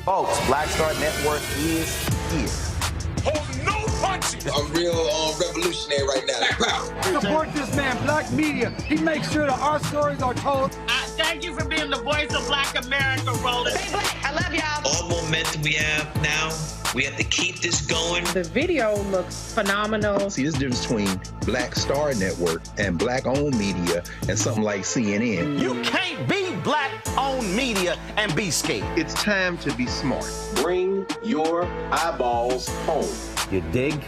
Folks, Black Star Network is here. Hold no punches! I'm real revolutionary right now. Support this man, Black Media. He makes sure that our stories are told. Thank you for being the voice of Black America, Roland. Stay black. I love y'all. All momentum we have now, we have to keep this going. The video looks phenomenal. See, this difference between Black Star Network and Black-owned media and something like CNN. You can't be Black-owned media and be scared. It's time to be smart. Bring your eyeballs home. You dig?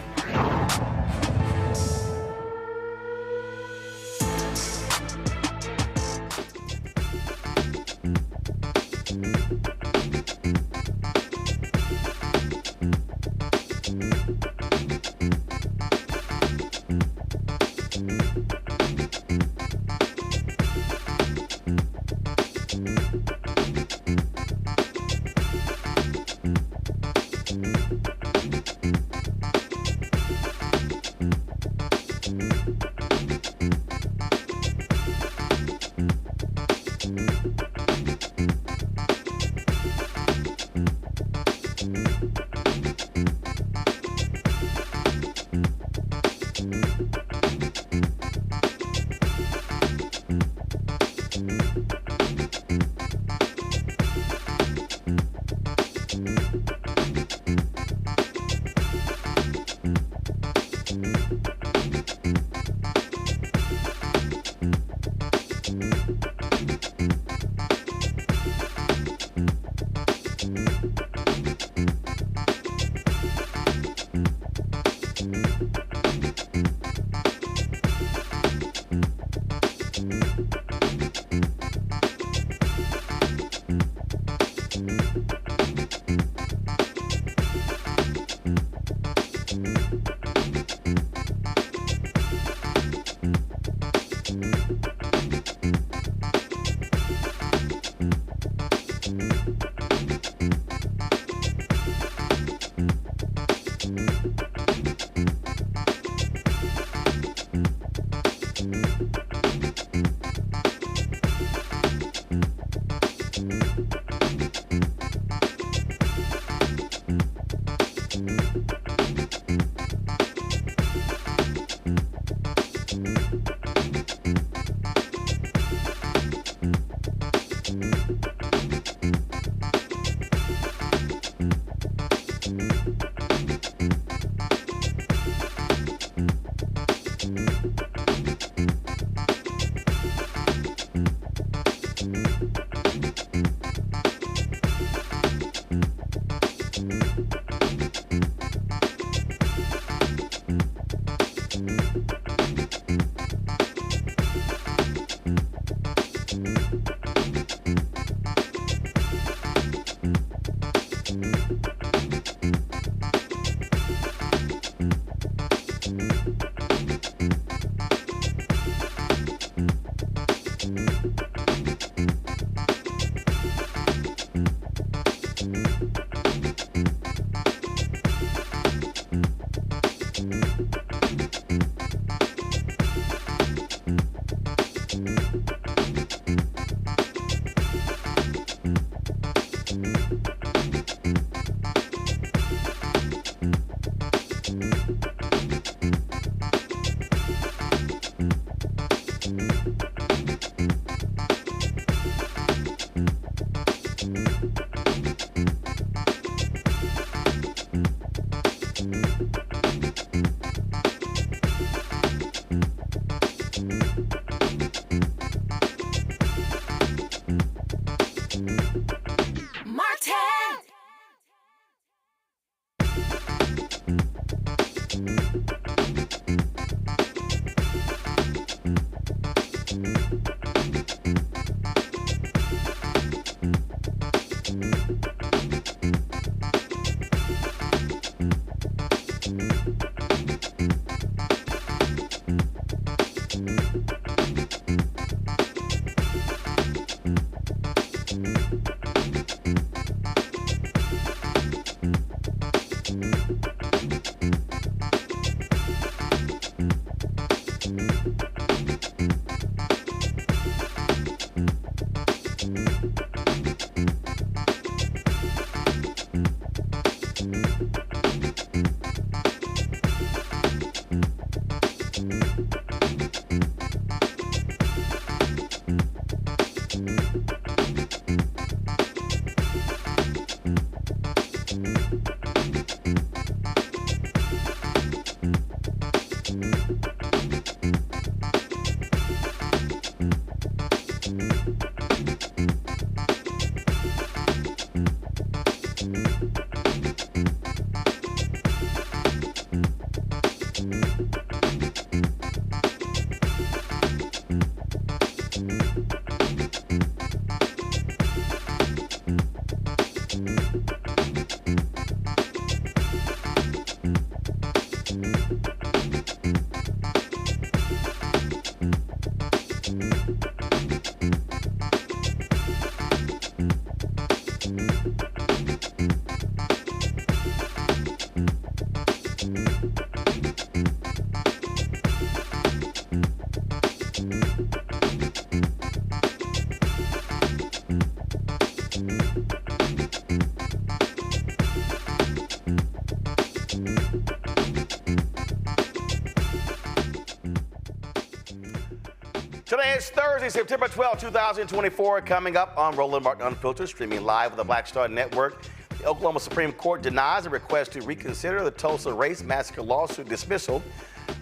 September 12, 2024, coming up on Roland Martin Unfiltered, streaming live with the Black Star Network. The Oklahoma Supreme Court denies a request to reconsider the Tulsa Race Massacre lawsuit dismissal.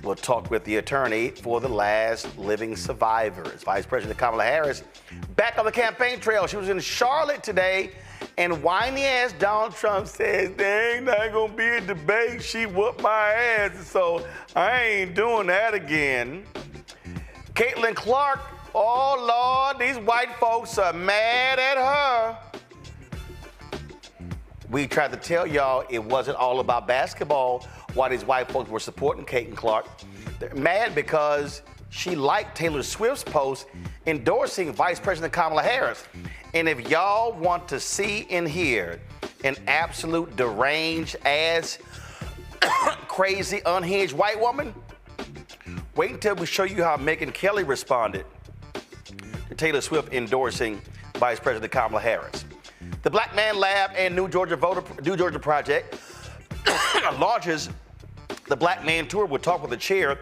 We'll talk with the attorney for the last living survivors. Vice President Kamala Harris back on the campaign trail. She was in Charlotte today, and whiny-ass Donald Trump says there ain't not gonna be a debate. She whooped my ass, so I ain't doing that again. Caitlin Clark, oh Lord, these white folks are mad at her. We tried to tell y'all it wasn't all about basketball while these white folks were supporting Caitlin Clark. They're mad because she liked Taylor Swift's post endorsing Vice President Kamala Harris. And if y'all want to see and hear an absolute deranged ass, crazy, unhinged white woman, wait until we show you how Megyn Kelly responded to Taylor Swift endorsing Vice President Kamala Harris. The Black Man Lab and New Georgia Project launches the Black Man Tour. We'll talk with the chair of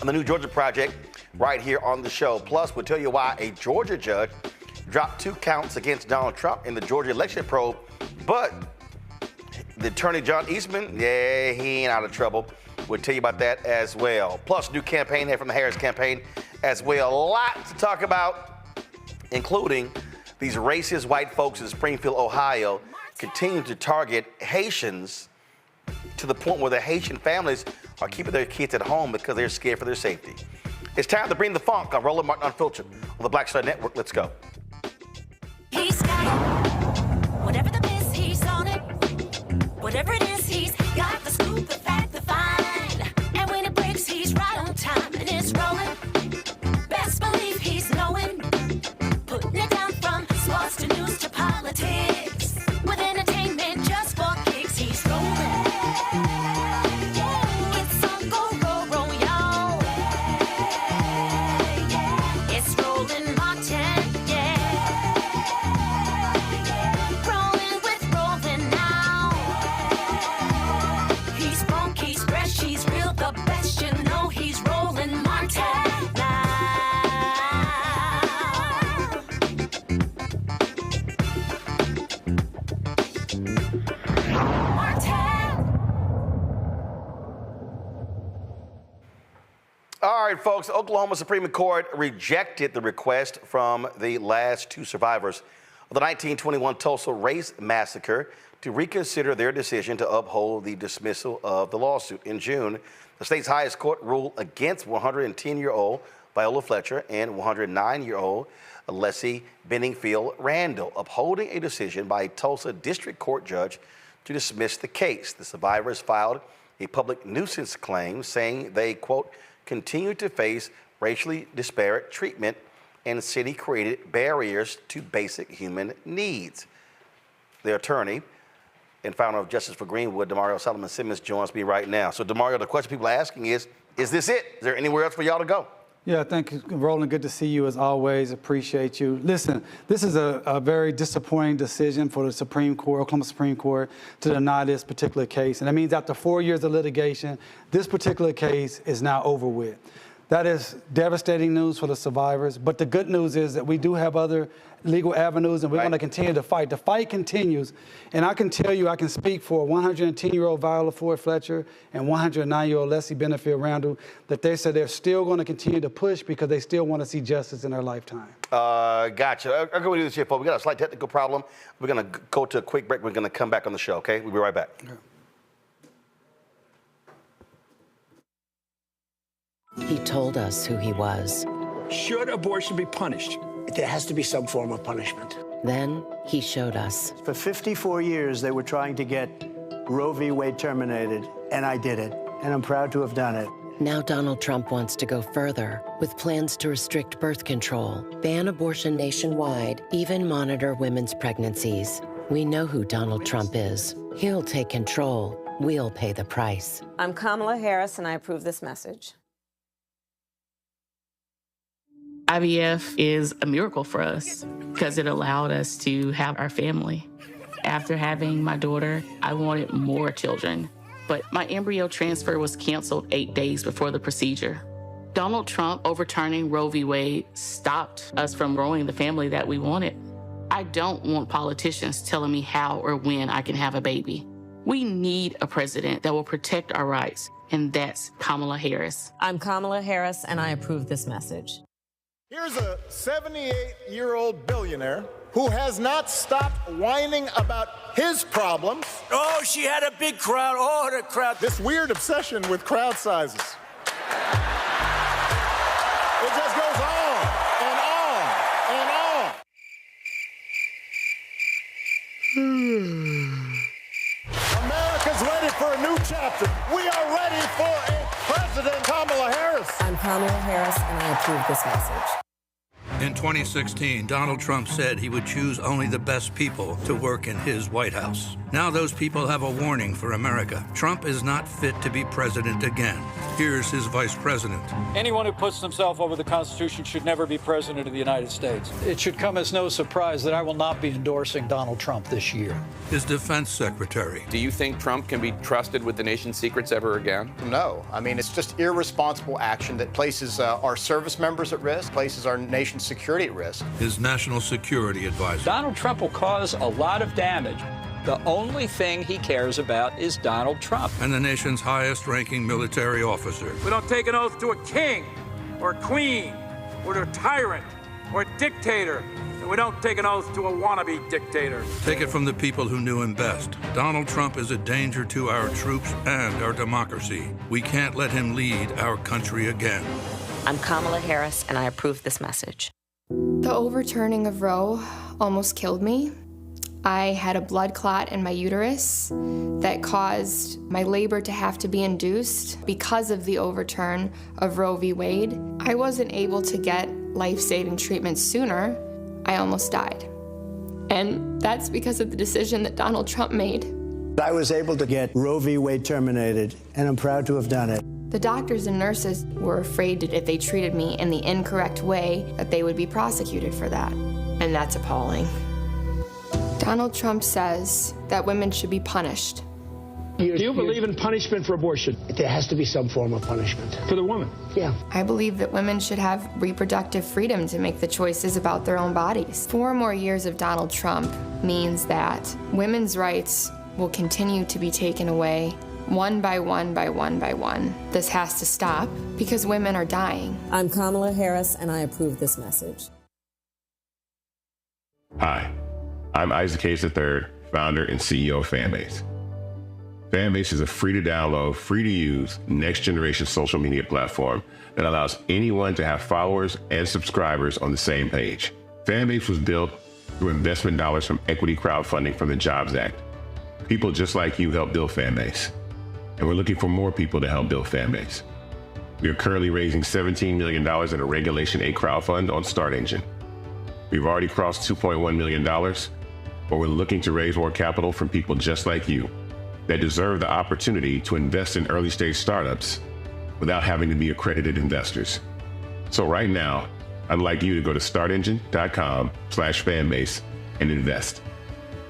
the New Georgia Project right here on the show. Plus, we'll tell you why a Georgia judge dropped 2 counts against Donald Trump in the Georgia election probe. But the attorney, John Eastman, yeah, he ain't out of trouble. We'll tell you about that as well. Plus, new campaign here from the Harris campaign as well. A lot to talk about, including these racist white folks in Springfield, Ohio, continue to target Haitians to the point where the Haitian families are keeping their kids at home because they're scared for their safety. It's time to bring the funk on Roland Martin Unfiltered on the Black Star Network. Let's go. He's got whatever the miss, he's on it. Whatever it is, he's got the scoop, the fact, the find. And when it breaks, he's right on time and it's rolling. Best believe he's knowing. Putting it down from sports to news to politics. With entertainment just for kicks, he's rolling. It's on go, roll, y'all. It's Roland Martin, yeah. Rolling with Roland now. He's funky, he's fresh, he's real, the best, you know he's Roland Martin now. All right, folks, Oklahoma Supreme Court rejected the request from the last 2 survivors of the 1921 Tulsa Race Massacre to reconsider their decision to uphold the dismissal of the lawsuit. In June, the state's highest court ruled against 110-year-old Viola Fletcher and 109-year-old Leslie Benningfield Randall, upholding a decision by a Tulsa District Court judge to dismiss the case. The survivors filed a public nuisance claim saying they, quote, continue to face racially disparate treatment and city-created barriers to basic human needs. The attorney and founder of Justice for Greenwood, Damario Solomon-Simmons, joins me right now. So, Damario, the question people are asking is this it? Is there anywhere else for y'all to go? Yeah, thank you, Roland. Good to see you as always. Appreciate you. Listen, this is a very disappointing decision for the Supreme Court, Oklahoma Supreme Court, to deny this particular case. And that means after 4 years of litigation, this particular case is now over with. That is devastating news for the survivors. But the good news is that we do have other legal avenues, and we're going to continue to fight. The fight continues. And I can tell you, I can speak for 110-year-old Viola Ford Fletcher and 109-year-old Leslie Benningfield Randall, that they said they're still going to continue to push because they still want to see justice in their lifetime. Gotcha. I'm going to do this here, folks. We got a slight technical problem. We're going to go to a quick break. We're going to come back on the show, okay? We'll be right back. Okay. He told us who he was. Should abortion be punished? There has to be some form of punishment. Then he showed us. For 54 years, they were trying to get Roe v. Wade terminated, and I did it, and I'm proud to have done it. Now Donald Trump wants to go further with plans to restrict birth control, ban abortion nationwide, even monitor women's pregnancies. We know who Donald Trump is. He'll take control. We'll pay the price. I'm Kamala Harris, and I approve this message. IVF is a miracle for us because it allowed us to have our family. After having my daughter, I wanted more children, but my embryo transfer was canceled 8 days before the procedure. Donald Trump overturning Roe v. Wade stopped us from growing the family that we wanted. I don't want politicians telling me how or when I can have a baby. We need a president that will protect our rights, and that's Kamala Harris. I'm Kamala Harris, and I approve this message. Here's a 78-year-old billionaire who has not stopped whining about his problems. Oh, she had a big crowd. Oh, the crowd. This weird obsession with crowd sizes. It just goes on and on and on. America's ready for a new chapter. We are ready for a President Kamala Harris. I'm Kamala Harris, and I approve this message. In 2016, Donald Trump said he would choose only the best people to work in his White House. Now those people have a warning for America. Trump is not fit to be president again. Here's his vice president. Anyone who puts themselves over the Constitution should never be president of the United States. It should come as no surprise that I will not be endorsing Donald Trump this year. His defense secretary. Do you think Trump can be trusted with the nation's secrets ever again? No. I mean, it's just irresponsible action that places our service members at risk, places our nation's security at risk. His national security advisor. Donald Trump will cause a lot of damage. The only thing he cares about is Donald Trump. And the nation's highest-ranking military officer. We don't take an oath to a king or a queen or to a tyrant or a dictator. And we don't take an oath to a wannabe dictator. Take it from the people who knew him best. Donald Trump is a danger to our troops and our democracy. We can't let him lead our country again. I'm Kamala Harris, and I approve this message. The overturning of Roe almost killed me. I had a blood clot in my uterus that caused my labor to have to be induced because of the overturn of Roe v. Wade. I wasn't able to get life-saving treatment sooner. I almost died. And that's because of the decision that Donald Trump made. I was able to get Roe v. Wade terminated, and I'm proud to have done it. The doctors and nurses were afraid that if they treated me in the incorrect way, that they would be prosecuted for that. And that's appalling. Donald Trump says that women should be punished. Do you believe in punishment for abortion? There has to be some form of punishment. For the woman? Yeah. I believe that women should have reproductive freedom to make the choices about their own bodies. 4 more years of Donald Trump means that women's rights will continue to be taken away one by one by one by one. This has to stop because women are dying. I'm Kamala Harris, and I approve this message. Hi, I'm Isaac Hayes III, founder and CEO of Fanbase. Fanbase is a free-to-download, free-to-use, next-generation social media platform that allows anyone to have followers and subscribers on the same page. Fanbase was built through investment dollars from equity crowdfunding from the Jobs Act. People just like you help build Fanbase, and we're looking for more people to help build Fanbase. We are currently raising $17 million in a Regulation A crowdfund on Start Engine. We've already crossed $2.1 million, but we're looking to raise more capital from people just like you that deserve the opportunity to invest in early-stage startups without having to be accredited investors. So right now, I'd like you to go to startengine.com/fanbase and invest.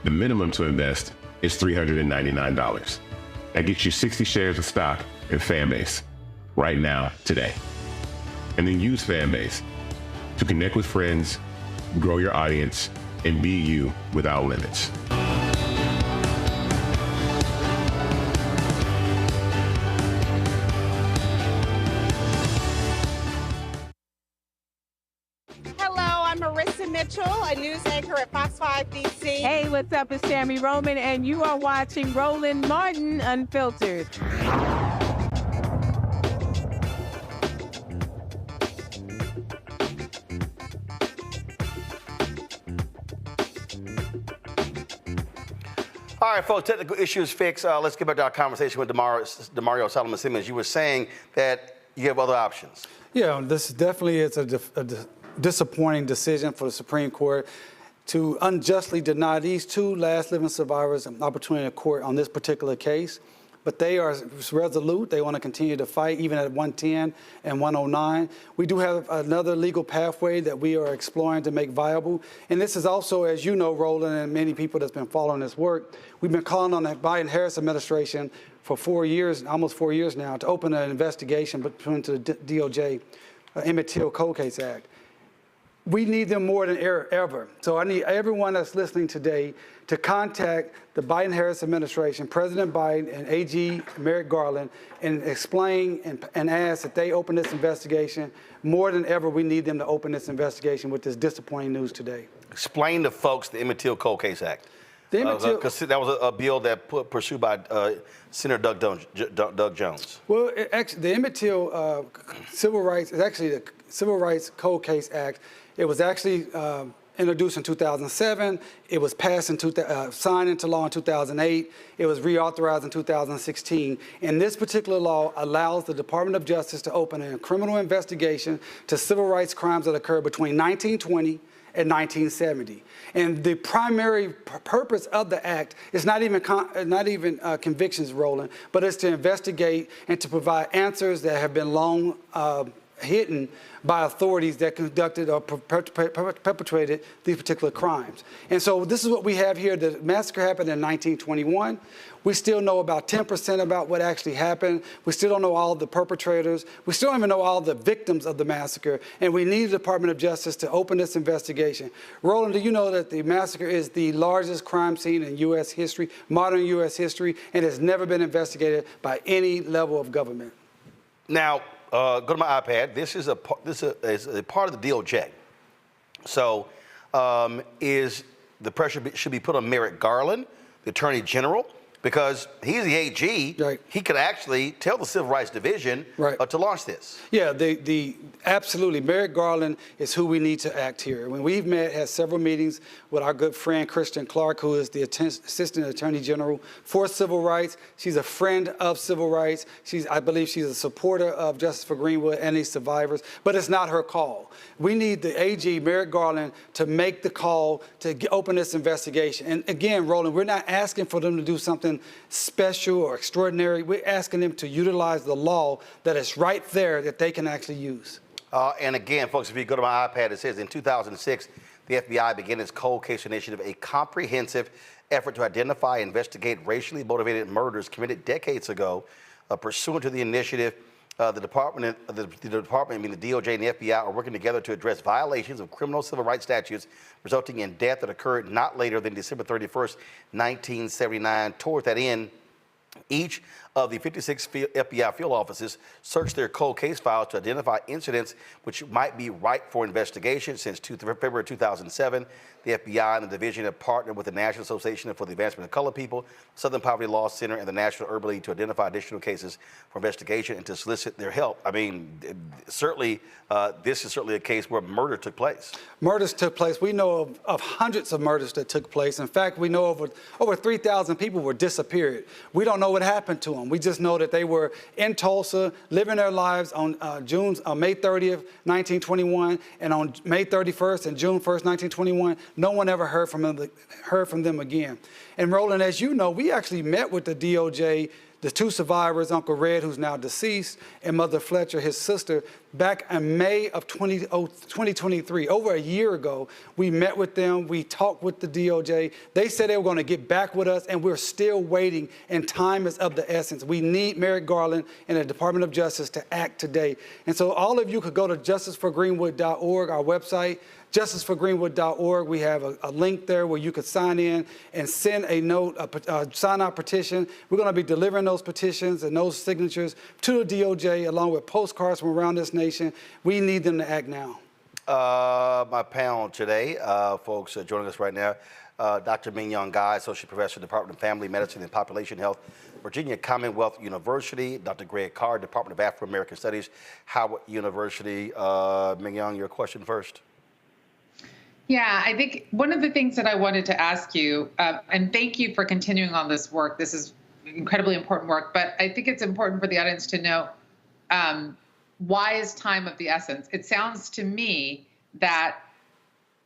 The minimum to invest is $399. That gets you 60 shares of stock in Fanbase right now, today. And then use Fanbase to connect with friends, grow your audience, and be you without limits. Mitchell, a news anchor at Fox 5 DC. Hey, what's up? It's Tammy Roman, and you are watching Roland Martin Unfiltered. All right, folks, technical issues fixed. Let's get back to our conversation with Damario Solomon-Simmons. You were saying that you have other options. Yeah, this definitely is a disappointing decision for the Supreme Court to unjustly deny these 2 last living survivors an opportunity in court on this particular case. but they are resolute. They want to continue to fight even at 110 and 109. We do have another legal pathway that we are exploring to make viable. And this is also, as you know, Roland, and many people that's been following this work, we've been calling on the Biden-Harris administration for 4 years, almost 4 years now, to open an investigation between the DOJ, Emmett Till Cold Case Act. We need them more than ever. So I need everyone that's listening today to contact the Biden-Harris administration, President Biden and AG Merrick Garland, and explain and ask that they open this investigation. More than ever, we need them to open this investigation with this disappointing news today. Explain to folks the Emmett Till Cold Case Act. Because that was a bill that pursued by Senator Doug Jones. Well, actually, the Emmett Till Civil Rights is actually the Civil Rights Cold Case Act. It was actually introduced in 2007. It was passed signed into law in 2008. It was reauthorized in 2016. And this particular law allows the Department of Justice to open a criminal investigation to civil rights crimes that occurred between 1920 and 1970. And the primary purpose of the act is not even convictions, Roland, but it's to investigate and to provide answers that have been long hidden by authorities that conducted or perpetrated these particular crimes. And so this is what we have here. The massacre happened in 1921. We still know about 10% about what actually happened. We still don't know all of the perpetrators. We still don't even know all the victims of the massacre. And we need the Department of Justice to open this investigation. Roland, do you know that the massacre is the largest crime scene in U.S. history, modern U.S. history, and has never been investigated by any level of government? Now, go to my iPad. This is a part of the DOJ. So, is the pressure should be put on Merrick Garland, the Attorney General, because he's the AG. Right. He could actually tell the Civil Rights Division to launch this. Yeah, absolutely. Merrick Garland is who we need to act here. When we've had several meetings with our good friend Kristen Clark, who is the Assistant Attorney General for Civil Rights. She's a friend of civil rights. I believe she's a supporter of Justice for Greenwood and these survivors, but it's not her call. We need the AG, Merrick Garland, to make the call to open this investigation. And again, Roland, we're not asking for them to do something special or extraordinary. We're asking them to utilize the law that is right there that they can actually use. And again, folks, if you go to my iPad, it says in 2006, the FBI began its Cold Case Initiative, a comprehensive effort to identify and investigate racially motivated murders committed decades ago. Pursuant to the initiative, the department, I mean the DOJ and the FBI are working together to address violations of criminal civil rights statutes resulting in death that occurred not later than December 31st, 1979. Toward that end, each of the 56 FBI field offices searched their cold case files to identify incidents which might be ripe for investigation. Since February 2007, the FBI and the division have partnered with the National Association for the Advancement of Colored People, Southern Poverty Law Center, and the National Urban League to identify additional cases for investigation and to solicit their help. I mean, certainly, this is certainly a case where murder took place. Murders took place. We know of hundreds of murders that took place. In fact, we know over 3,000 people were disappeared. We don't know what happened to them. We just know that they were in Tulsa, living their lives on May 30th, 1921, and on May 31st and June 1st, 1921. No one ever heard from them again. And Roland, as you know, we actually met with the DOJ, the two survivors, Uncle Red, who's now deceased, and Mother Fletcher, his sister, back in May of 2023, over a year ago. We met with them. We talked with the DOJ. They said they were going to get back with us, and we're still waiting, and time is of the essence. We need Merrick Garland and the Department of Justice to act today. And so all of you could go to justiceforgreenwood.org, our website, justiceforgreenwood.org. We have a link there where you could sign in and send a note, a sign-out petition. We're going to be delivering those petitions and those signatures to the DOJ along with postcards from around this nation. We need them to act now. My panel today, folks joining us right now, Dr. Ming-Young Guy, Associate Professor, Department of Family Medicine and Population Health, Virginia Commonwealth University, Dr. Greg Carr, Department of Afro-American Studies, Howard University. Ming-Young, your question first. Yeah, I think one of the things that I wanted to ask you, and thank you for continuing on this work. This is incredibly important work, but I think it's important for the audience to know why is time of the essence? It sounds to me that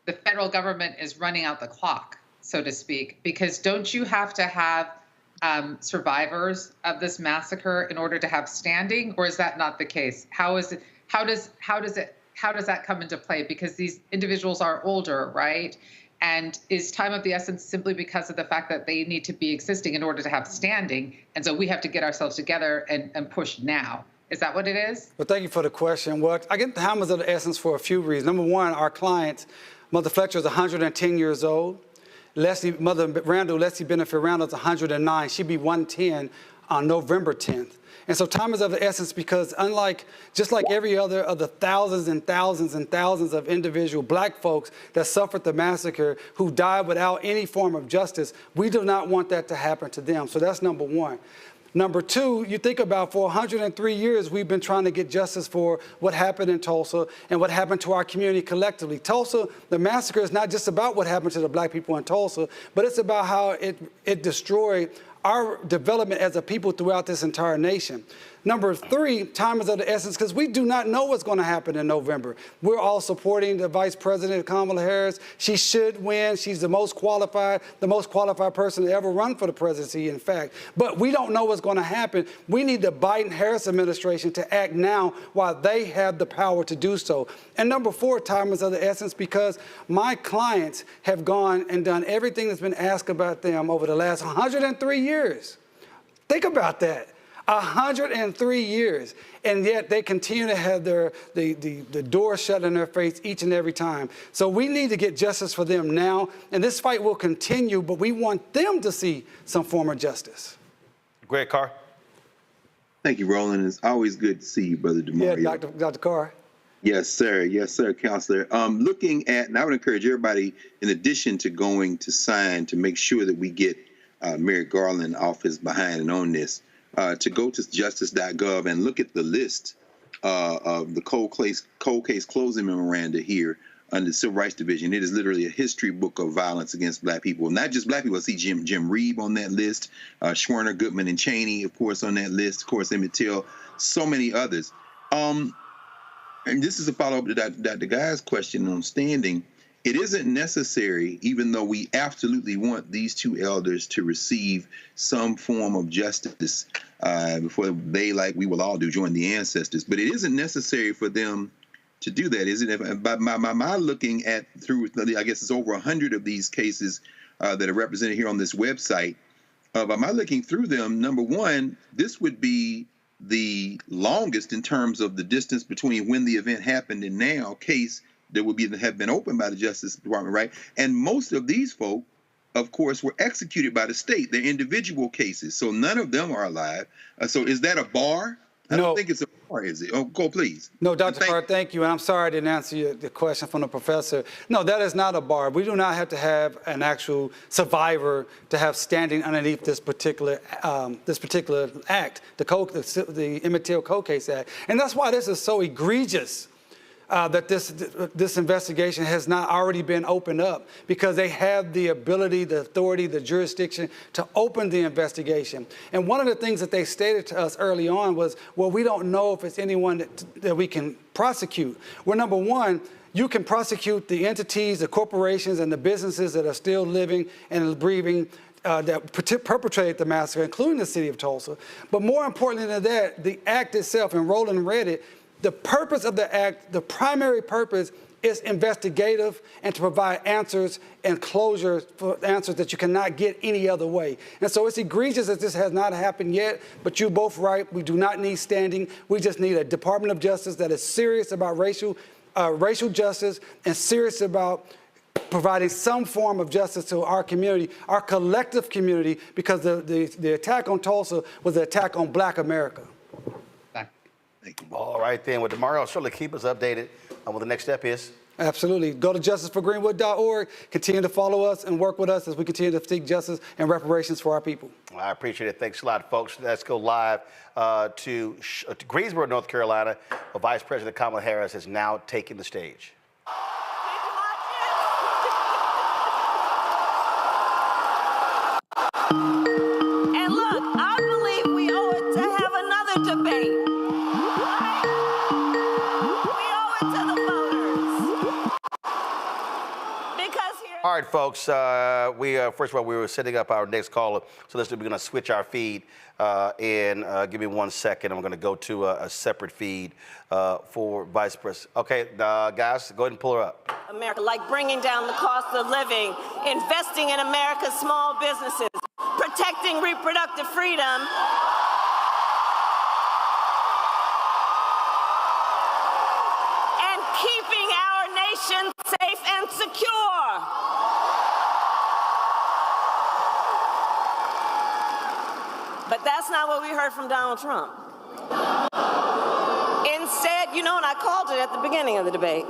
the federal government is running out the clock, so to speak, because don't you have to have survivors of this massacre in order to have standing, or is that not the case? How does that come into play? Because these individuals are older, right? And is time of the essence simply because of the fact that they need to be existing in order to have standing, and so we have to get ourselves together and push now? Is that what it is? Well, thank you for the question. Well, I get the time is of the essence for a few reasons. Number one, our client, Mother Fletcher, is 110 years old. Mother Randall, Leslie Benefit Randall, is 109. She'd be 110 on November 10th. And so time is of the essence because just like every other of the thousands and thousands and thousands of individual black folks that suffered the massacre who died without any form of justice, we do not want that to happen to them. So that's number one. Number two, you think about for 103 years, we've been trying to get justice for what happened in Tulsa and what happened to our community collectively. Tulsa, the massacre is not just about what happened to the black people in Tulsa, but it's about how it destroyed our development as a people throughout this entire nation. Number three, time is of the essence because we do not know what's going to happen in November. We're all supporting the Vice President Kamala Harris. She should win. She's the most qualified person to ever run for the presidency, in fact. But we don't know what's going to happen. We need the Biden-Harris administration to act now while they have the power to do so. And number four, time is of the essence because my clients have gone and done everything that's been asked about them over the last 103 years. Think about that. 103 years, and yet they continue to have the door shut in their face each and every time. So we need to get justice for them now, and this fight will continue, but we want them to see some form of justice. Greg Carr. Thank you, Roland. It's always good to see you, Brother Damario. Yeah, Dr. Carr. Yes, sir. Yes, sir, Counselor. Looking at, and I would encourage everybody, in addition to going to sign to make sure that we get Merrick Garland off his behind and on this, to go to justice.gov and look at the list of the cold case closing memoranda here under the Civil Rights Division. It is literally a history book of violence against black people. Not just black people. I see Jim Reeb on that list, Schwerner, Goodman, and Cheney, of course, on that list. Of course, Emmett Till, so many others. And this is a follow-up to Dr. Guy's question on standing. It isn't necessary, even though we absolutely want these two elders to receive some form of justice before they, like we will all do, join the ancestors. But it isn't necessary for them to do that, isn't it? By my looking at through, I guess it's over 100 of these cases that are represented here on this website. By my looking through them, number one, this would be the longest in terms of the distance between when the event happened and now case that would have been opened by the Justice Department, right? And most of these folk, of course, were executed by the state. They're individual cases, so none of them are alive. So is that a bar? I don't think it's a bar, is it? Oh, go please. No, Dr. Carr, thank you. And I'm sorry I didn't answer the question from the professor. No, that is not a bar. We do not have to have an actual survivor to have standing underneath this particular act, the Emmett Till Cold Case Act. And that's why this is so egregious. That this investigation has not already been opened up because they have the ability, the authority, the jurisdiction to open the investigation. And one of the things that they stated to us early on was, well, we don't know if it's anyone that we can prosecute. Well, number one, you can prosecute the entities, the corporations, and the businesses that are still living and breathing that perpetrated the massacre, including the city of Tulsa. But more importantly than that, the act itself, and Roland read it, the purpose of the act, the primary purpose is investigative and to provide answers and closure for answers that you cannot get any other way. And so it's egregious that this has not happened yet, but you're both right. We do not need standing. We just need a Department of Justice that is serious about racial justice and serious about providing some form of justice to our community, our collective community, because the attack on Tulsa was an attack on Black America. All right, then. Well, Damario, surely keep us updated on what the next step is. Absolutely. Go to justiceforgreenwood.org. Continue to follow us and work with us as we continue to seek justice and reparations for our people. I appreciate it. Thanks a lot, folks. Let's go live to Greensboro, North Carolina, where Vice President Kamala Harris has now taken the stage. And look, I believe we owe it to have another debate. We owe it to the voters. Because here. All right, right, folks. First of all, we were setting up our next caller, so we're going to switch our feed. Give me 1 second. I'm going to go to a separate feed for Vice President. Okay, guys, go ahead and pull her up. America, like bringing down the cost of living, investing in America's small businesses, protecting reproductive freedom, and keeping our nation safe and secure. But that's not what we heard from Donald Trump. Instead, you know, and I called it at the beginning of the debate,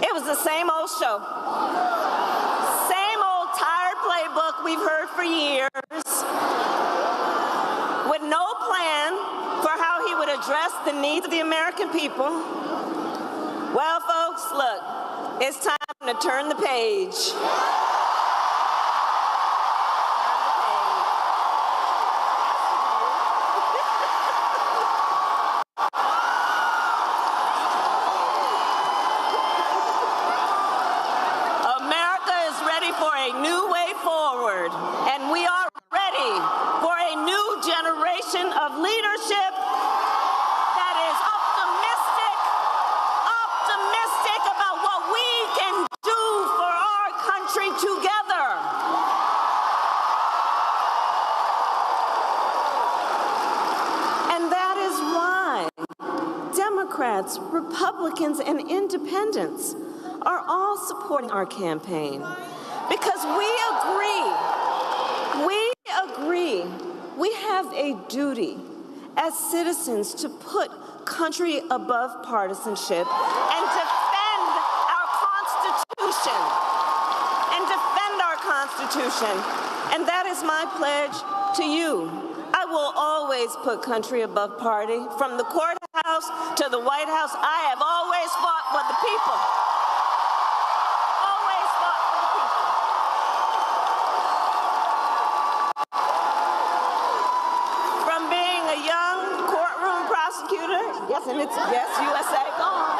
it was the same old show. Same old tired playbook we've heard for years, with no plan for how he would address the needs of the American people. Well, folks, look, it's time to turn the page. Of leadership that is optimistic about what we can do for our country together. And that is why Democrats, Republicans, and independents are all supporting our campaign, because we agree we have a duty as citizens to put country above partisanship and defend our Constitution. And that is my pledge to you. I will always put country above party. From the courthouse to the White House, I have always fought for the people. Always fought for the people. From being a young courtroom prosecutor, yes, and it's, yes, USA, go on.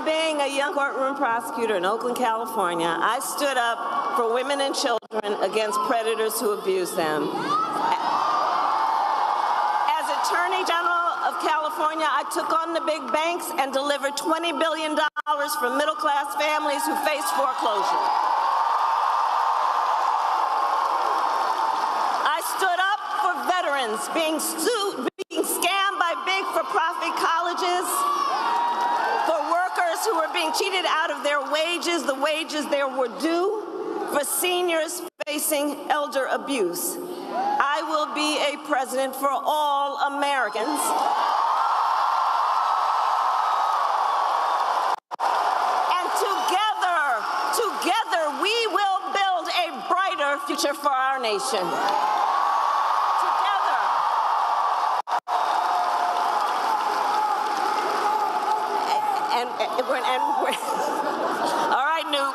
Being a young courtroom prosecutor in Oakland, California, I stood up for women and children against predators who abuse them. As Attorney General of California, I took on the big banks and delivered $20 billion for middle-class families who face foreclosure. I stood up for veterans being scammed by big for-profit colleges, who are being cheated out of their wages, the wages they were due, for seniors facing elder abuse. I will be a president for all Americans. And together we will build a brighter future for our nation. All right, Newt.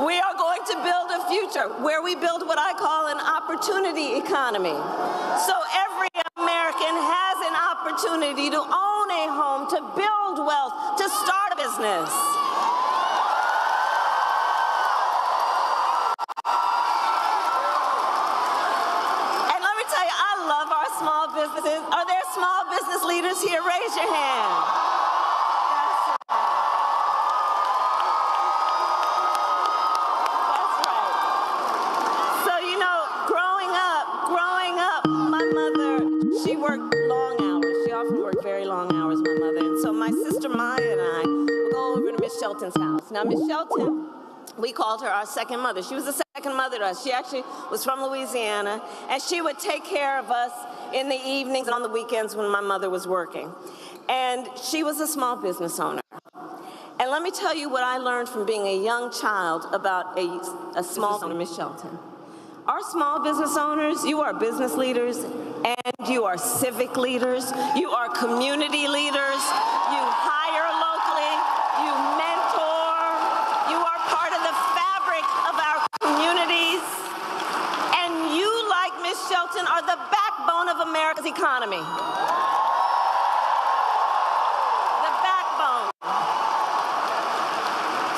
We are going to build a future where we build what I call an opportunity economy. So every American has an opportunity to own a home, to build wealth, to start a business. Businesses. Are there small business leaders here? Raise your hand. That's right. So, you know, growing up, my mother, she worked long hours. She often worked very long hours, my mother. And so my sister Maya and I would go over to Miss Shelton's house. Now, Miss Shelton, we called her our second mother. She was the second mother to us. She actually was from Louisiana, and she would take care of us in the evenings and on the weekends when my mother was working. And she was a small business owner. And let me tell you what I learned from being a young child about a small owner, Miss Shelton. Our small business owners, you are business leaders, and you are civic leaders, you are community leaders, you hire locally, you mentor, you are part of the fabric of our communities, and you mountain are the backbone of America's economy. The backbone.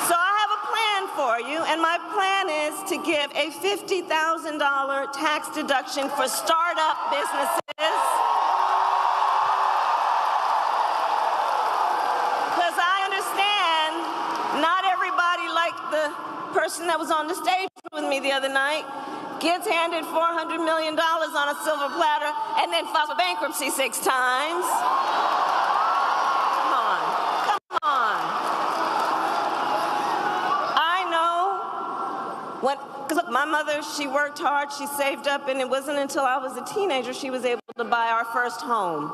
So I have a plan for you, and my plan is to give a $50,000 tax deduction for startup businesses. Because I understand not everybody, like the person that was on the stage with me the other night, gets handed $400 million on a silver platter and then files for bankruptcy 6 times. Come on, come on. I know because look, my mother, she worked hard, she saved up, and it wasn't until I was a teenager she was able to buy our first home.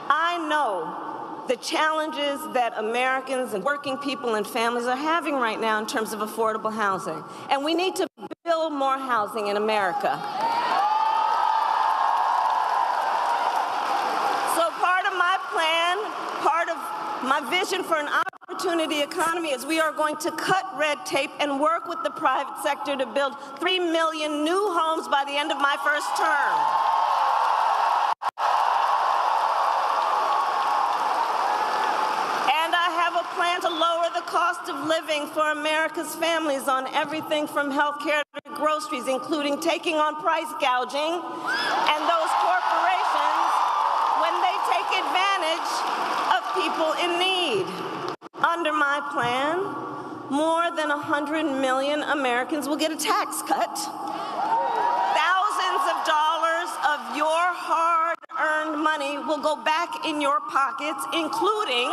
I know the challenges that Americans and working people and families are having right now in terms of affordable housing. And we need to build more housing in America. So part of my plan, part of my vision for an opportunity economy is we are going to cut red tape and work with the private sector to build 3 million new homes by the end of my first term. A plan to lower the cost of living for America's families on everything from health care to groceries, including taking on price gouging and those corporations when they take advantage of people in need. Under my plan, more than 100 million Americans will get a tax cut. Thousands of dollars of your hard-earned money will go back in your pockets, including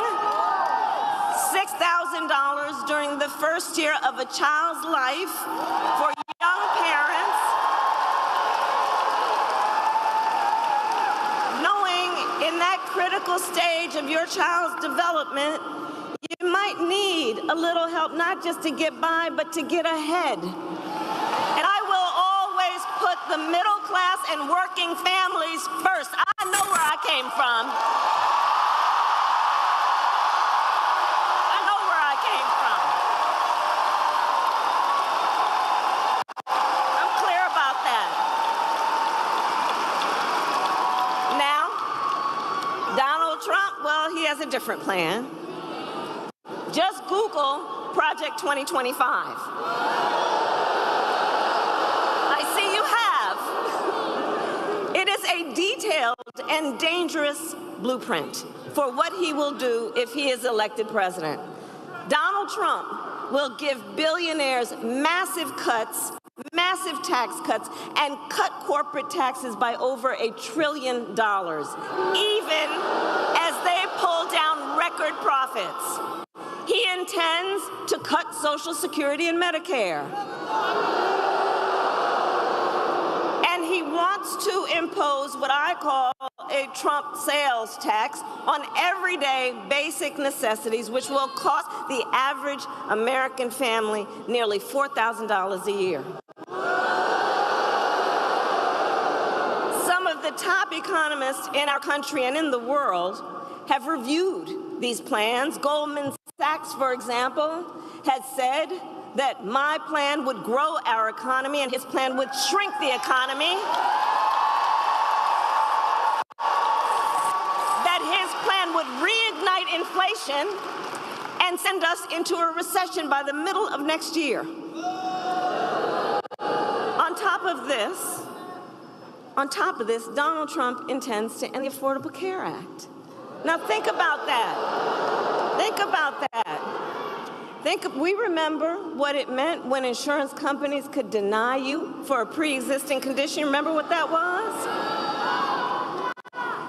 $6,000 during the first year of a child's life for young parents, knowing in that critical stage of your child's development, you might need a little help, not just to get by, but to get ahead. And I will always put the middle class and working families first. I know where I came from. He has a different plan. Just Google Project 2025. I see you have. It is a detailed and dangerous blueprint for what he will do if he is elected president. Donald Trump will give billionaires massive cuts, massive tax cuts, and cut corporate taxes by over $1 trillion, even as they pull down record profits. He intends to cut Social Security and Medicare. And he wants to impose what I call a Trump sales tax on everyday basic necessities, which will cost the average American family nearly $4,000 a year. Some of the top economists in our country and in the world have reviewed these plans. Goldman Sachs, for example, has said that my plan would grow our economy and his plan would shrink the economy. That his plan would reignite inflation and send us into a recession by the middle of next year. On top of this, Donald Trump intends to end the Affordable Care Act. Now think about that. Think about that. We remember what it meant when insurance companies could deny you for a pre-existing condition. Remember what that was?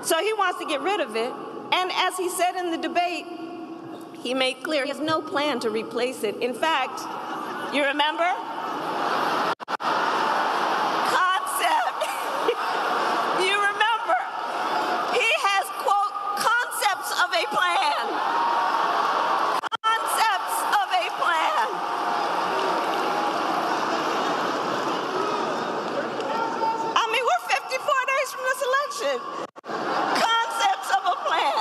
So he wants to get rid of it. And as he said in the debate, he made clear he has no plan to replace it. In fact, you remember? Concepts of a plan,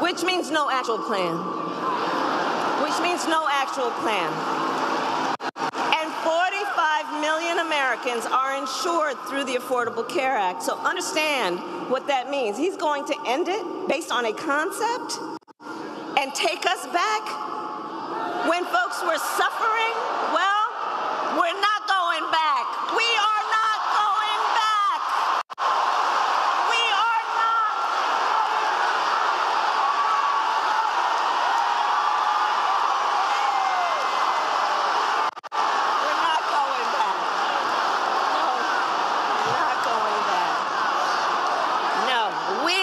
which means no actual plan, And 45 million Americans Americans are insured through the Affordable Care Act. So understand what that means. He's going to end it based on a concept and take us back when folks were suffering. Well, we're not going back. We are not going back. We are not. We're not going back. No, not going back. No, we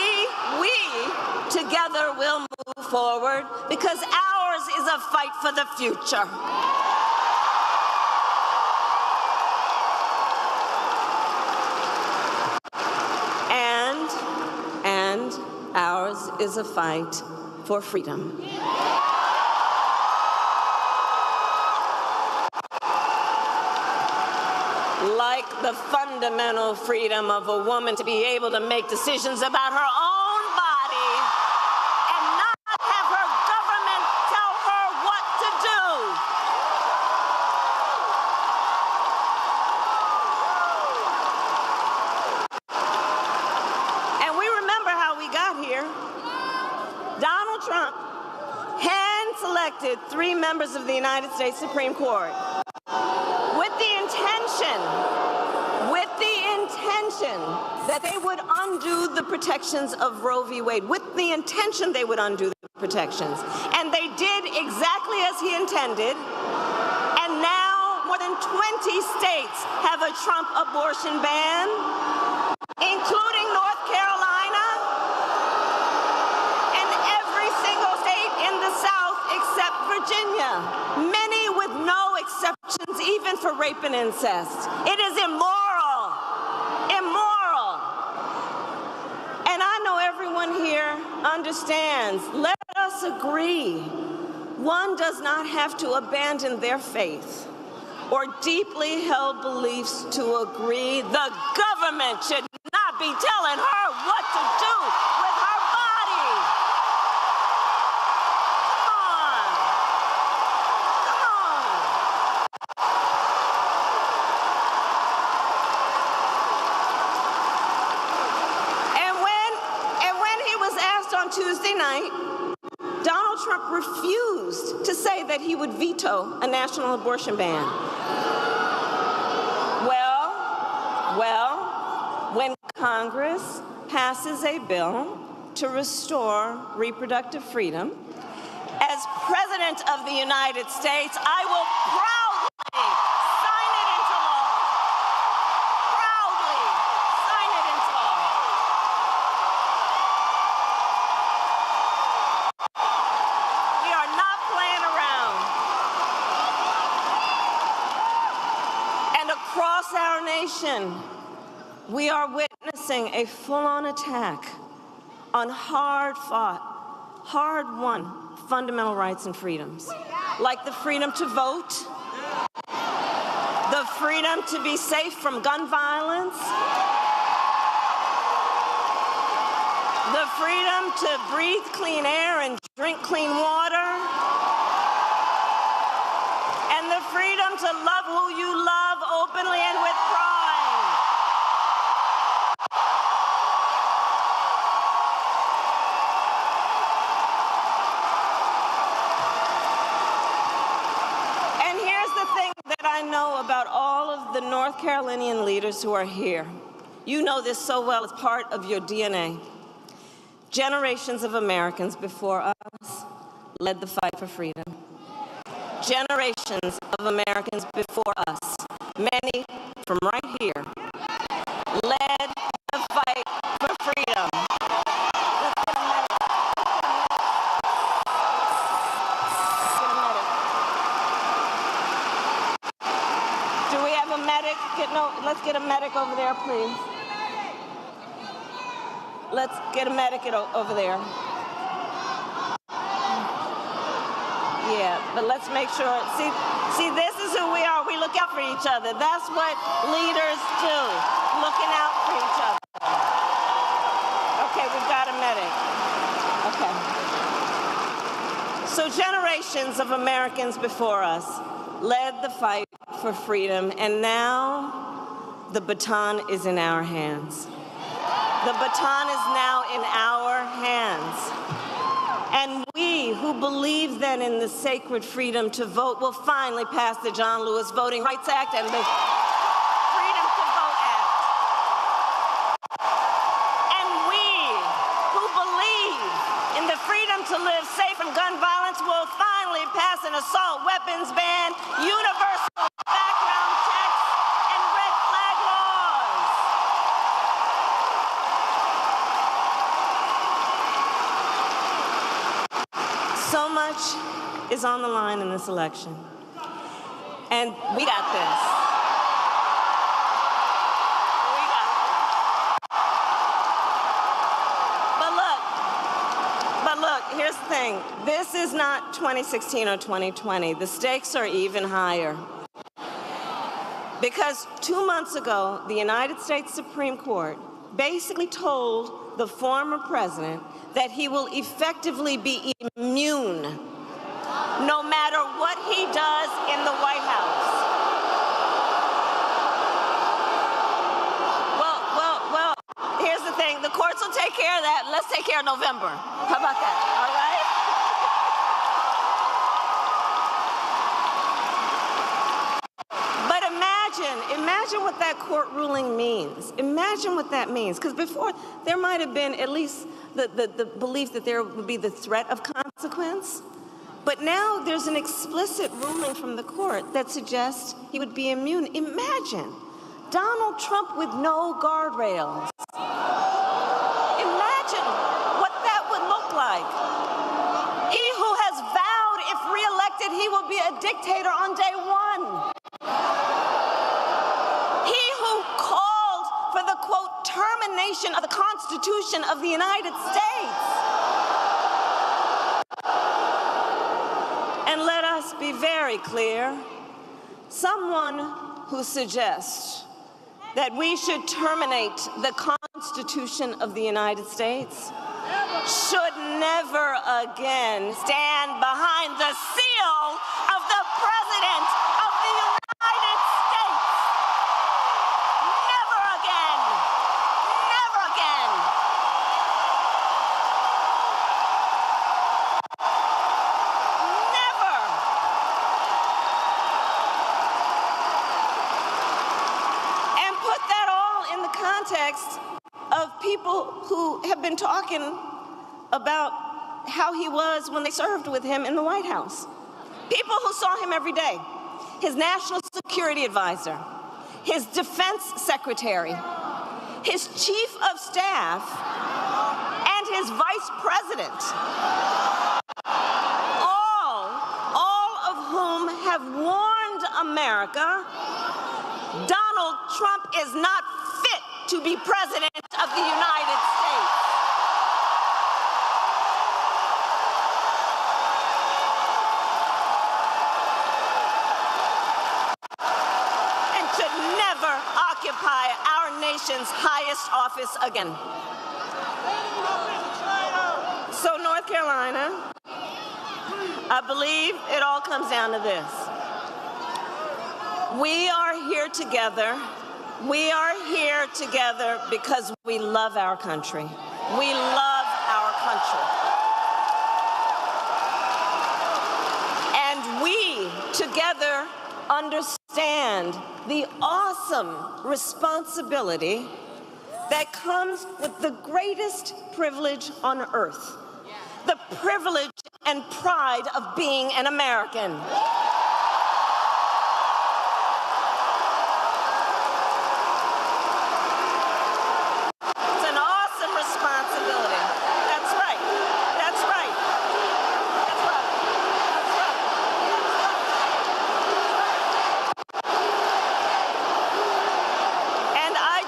together will move forward because ours is a fight for the future. And ours is a fight for freedom. Like the fundamental freedom of a woman to be able to make decisions about her own body and not have her government tell her what to do. And we remember how we got here. Donald Trump hand-selected 3 members of the United States Supreme Court with the intention that they would undo the protections of Roe v. Wade, with the intention they would undo the protections. And they did exactly as he intended. And now more than 20 states have a Trump abortion ban, including North Carolina, and every single state in the South except Virginia, many with no exceptions even for rape and incest. It is immoral. Immoral. And I know everyone here understands. Let us agree. One does not have to abandon their faith or deeply held beliefs to agree. The government should not be telling her what to do with her body. Tuesday night, Donald Trump refused to say that he would veto a national abortion ban. Well, when Congress passes a bill to restore reproductive freedom, as President of the United States, I will proudly sign it into law. Proudly sign it into law. Across our nation, we are witnessing a full-on attack on hard-fought, hard-won fundamental rights and freedoms, like the freedom to vote, the freedom to be safe from gun violence, the freedom to breathe clean air and drink clean water, and the freedom to love who you love openly and with pride. And here's the thing that I know about all of the North Carolinian leaders who are here. You know this so well, it's part of your DNA. Generations of Americans before us led the fight for freedom. Generations of Americans before us, many from right here, led the fight for freedom. Do we have a medic? Let's get a medic over there, please. Let's get a medic over there. Yeah, but let's make sure, see, this is who we are. We look out for each other. That's what leaders do, looking out for each other. Okay, we've got a medic. Okay. So generations of Americans before us led the fight for freedom, and now the baton is in our hands. The baton is now in our hands. And we who believe then in the sacred freedom to vote will finally pass the John Lewis Voting Rights Act and the Freedom to Vote Act. And we who believe in the freedom to live safe from gun violence will finally pass an assault weapons ban, universal background checks, and red flag laws. So much is on the line in this election. And we got this. We got this. But look, here's the thing. This is not 2016 or 2020. The stakes are even higher. Because 2 months ago, the United States Supreme Court basically told the former president that he will effectively be immune no matter what he does in the White House. Well, here's the thing. The courts will take care of that. Let's take care of November. How about that? All right? But imagine what that court ruling means. Imagine what that means. Because before, there might have been at least the belief that there would be the threat of consequence. But now there's an explicit ruling from the court that suggests he would be immune. Imagine Donald Trump with no guardrails. Imagine what that would look like. He who has vowed, if reelected, he will be a dictator on day one. He who called for the, quote, termination of the Constitution of the United States. And let us be very clear, someone who suggests that we should terminate the Constitution of the United States should never again stand behind the seal of the President of the United States. Never again. Never again. Never. And put that all in the context of people who have been talking about how he was when they served with him in the White House. People who saw him every day. His national security advisor, his defense secretary, his chief of staff, and his vice president. All of whom have warned America, Donald Trump is not fit to be president of the United States. And should never occupy our nation's highest office again. So North Carolina, I believe it all comes down to this. We are here together. We are here together because we love our country. We love our country. And we together understand the awesome responsibility that comes with the greatest privilege on earth, the privilege and pride of being an American. It's an awesome responsibility. That's right. That's right. That's right. That's right. And I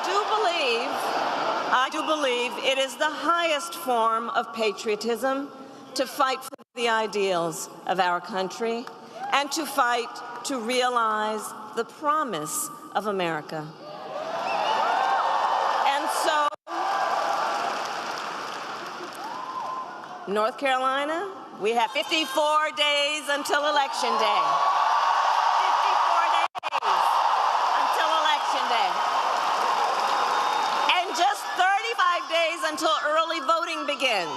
do believe it is the highest form of patriotism to fight for the ideals of our country and to fight to realize the promise of America. And so, North Carolina, we have 54 days until Election Day. 54 days until Election Day. until early voting begins.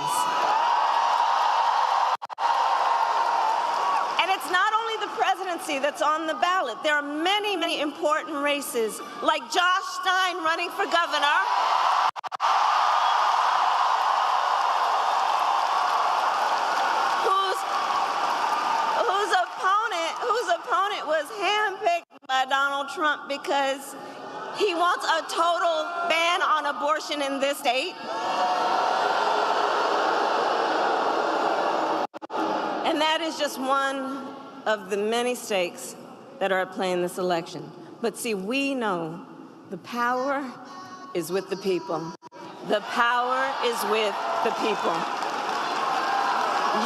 And it's not only the presidency that's on the ballot. There are many, many important races, like Josh Stein running for governor. Whose opponent was handpicked by Donald Trump because he wants a total ban on abortion in this state. And that is just one of the many stakes that are at play in this election. But see, we know the power is with the people. The power is with the people.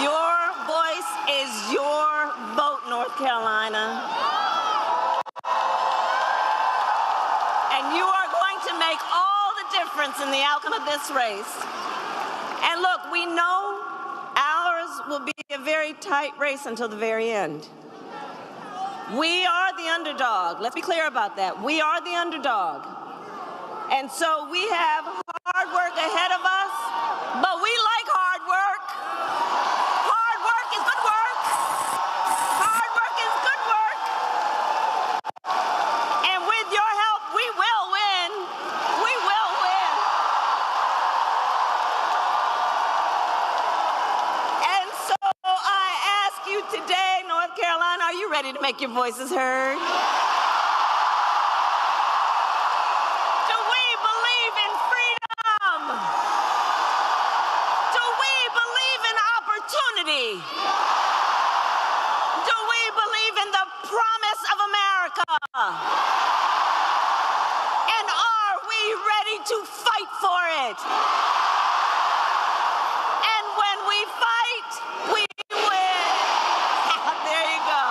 Your voice is your vote, North Carolina. And you are going to make all the difference in the outcome of this race. And look, we know ours will be a very tight race until the very end. We are the underdog. Let's be clear about that. We are the underdog. And so we have hard work ahead of us, but we like hard work. Hard work is good work. Hard work is good work. And with your help, we will win. We will win. And so I ask you today, North Carolina, are you ready to make your voices heard? Do we believe in the promise of America? And are we ready to fight for it? And when we fight, we win. There you go.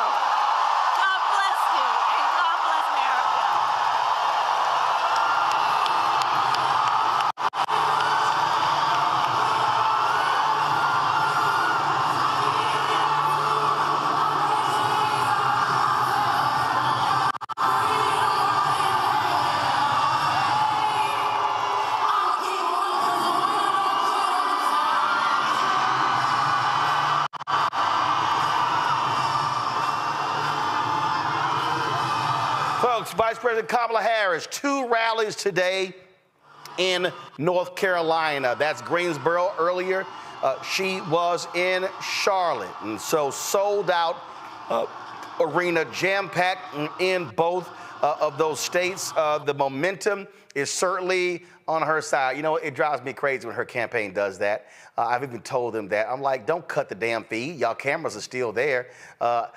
God bless you, and God bless America. Folks, Vice President Kamala Harris, 2 rallies today in North Carolina. That's Greensboro earlier. She was in Charlotte, and so sold out arena, jam-packed in both of those states. The momentum is certainly on her side. You know, it drives me crazy when her campaign does that. I've even told them that. I'm like, don't cut the damn feed. Y'all cameras are still there. I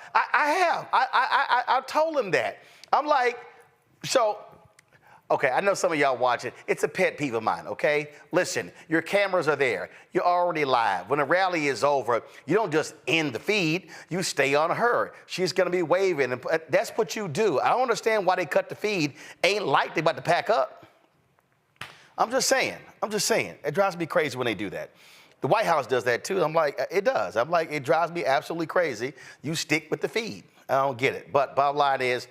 told them that. I'm like, so, okay, I know some of y'all watching. It's a pet peeve of mine, okay? Listen, your cameras are there. You're already live. When the rally is over, you don't just end the feed. You stay on her. She's going to be waving. And that's what you do. I don't understand why they cut the feed. Ain't like they about to pack up. I'm just saying. It drives me crazy when they do that. The White House does that too. I'm like, it does. I'm like, it drives me absolutely crazy. You stick with the feed. I don't get it. But bottom line is,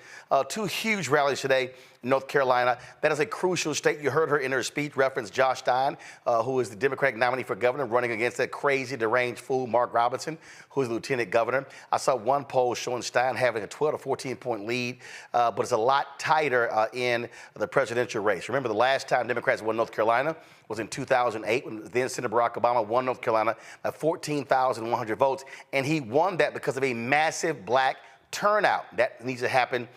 2 huge rallies today in North Carolina. That is a crucial state. You heard her in her speech reference Josh Stein, who is the Democratic nominee for governor, running against that crazy, deranged fool, Mark Robinson, who is the lieutenant governor. I saw one poll showing Stein having a 12 to 14-point lead, but it's a lot tighter in the presidential race. Remember, the last time Democrats won North Carolina was in 2008, when then Senator Barack Obama won North Carolina by 14,100 votes, and he won that because of a massive black turnout. That needs to happen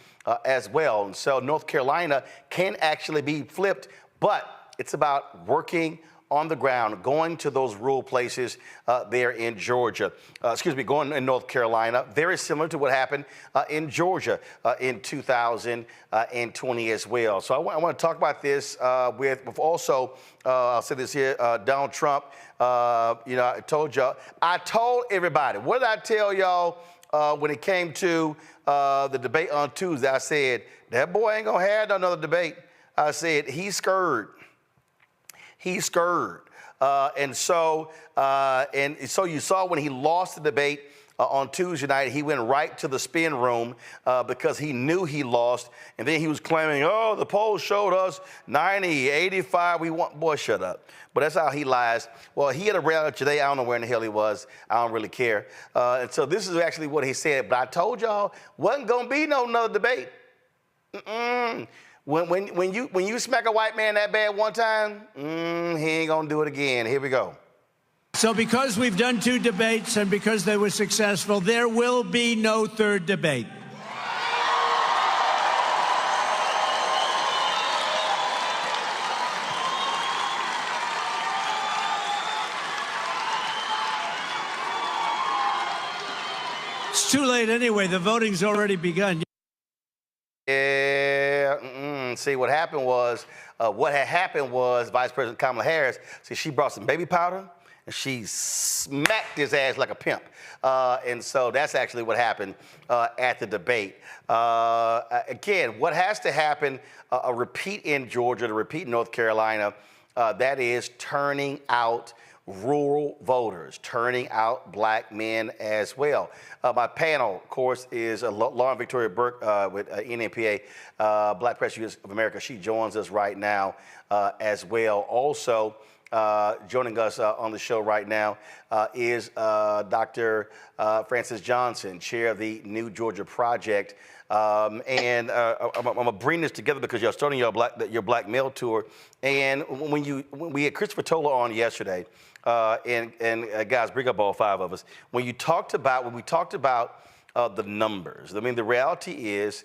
as well. And so North Carolina can actually be flipped, but it's about working on the ground, going to those rural places there in Georgia. Going in North Carolina, very similar to what happened in Georgia in 2020 as well. So I want to talk about this with also, I'll say this here, Donald Trump. I told everybody, what did I tell y'all when it came to the debate on Tuesday? I said, that boy ain't gonna have another debate. I said, he's scared. He's scared. And so you saw when he lost the debate on Tuesday night. He went right to the spin room because he knew he lost. And then he was claiming, oh, the polls showed us 90, 85. We want, boy, shut up. But that's how he lies. Well, he had a rally today. I don't know where in the hell he was. I don't really care. And so this is actually what he said. But I told y'all, wasn't going to be no another debate. When you smack a white man that bad one time, he ain't going to do it again. Here we go. So because we've done 2 debates and because they were successful, there will be no 3rd debate. It's too late anyway. The voting's already begun. Yeah, see, what happened was Vice President Kamala Harris, see, she brought some baby powder, and she smacked his ass like a pimp. And so that's actually what happened at the debate. Again, what has to happen, a repeat in Georgia, a repeat in North Carolina, that is turning out rural voters, turning out black men as well. My panel, of course, is Lauren Victoria Burke with NNPA, Black Press Youth of America. She joins us right now as well. Also, joining us on the show right now is Dr. Francis Johnson, chair of the New Georgia Project. I'm gonna bring this together because you're starting your Black Male Tour. And when we had Christopher Toller on yesterday, and guys, bring up all 5 of us. When we talked about the numbers, I mean, the reality is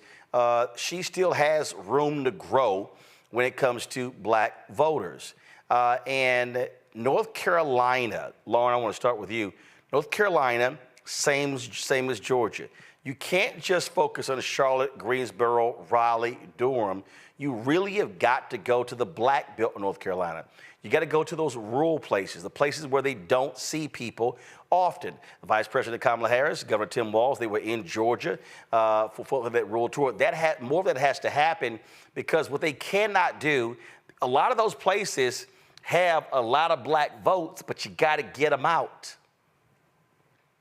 she still has room to grow when it comes to black voters. And North Carolina, Lauren, I want to start with you. North Carolina, same as Georgia. You can't just focus on Charlotte, Greensboro, Raleigh, Durham. You really have got to go to the black belt of North Carolina. You got to go to those rural places, the places where they don't see people often. Vice President Kamala Harris, Governor Tim Walz, they were in Georgia for that rural tour. More of that has to happen because what they cannot do, a lot of those places have a lot of black votes, but you got to get them out.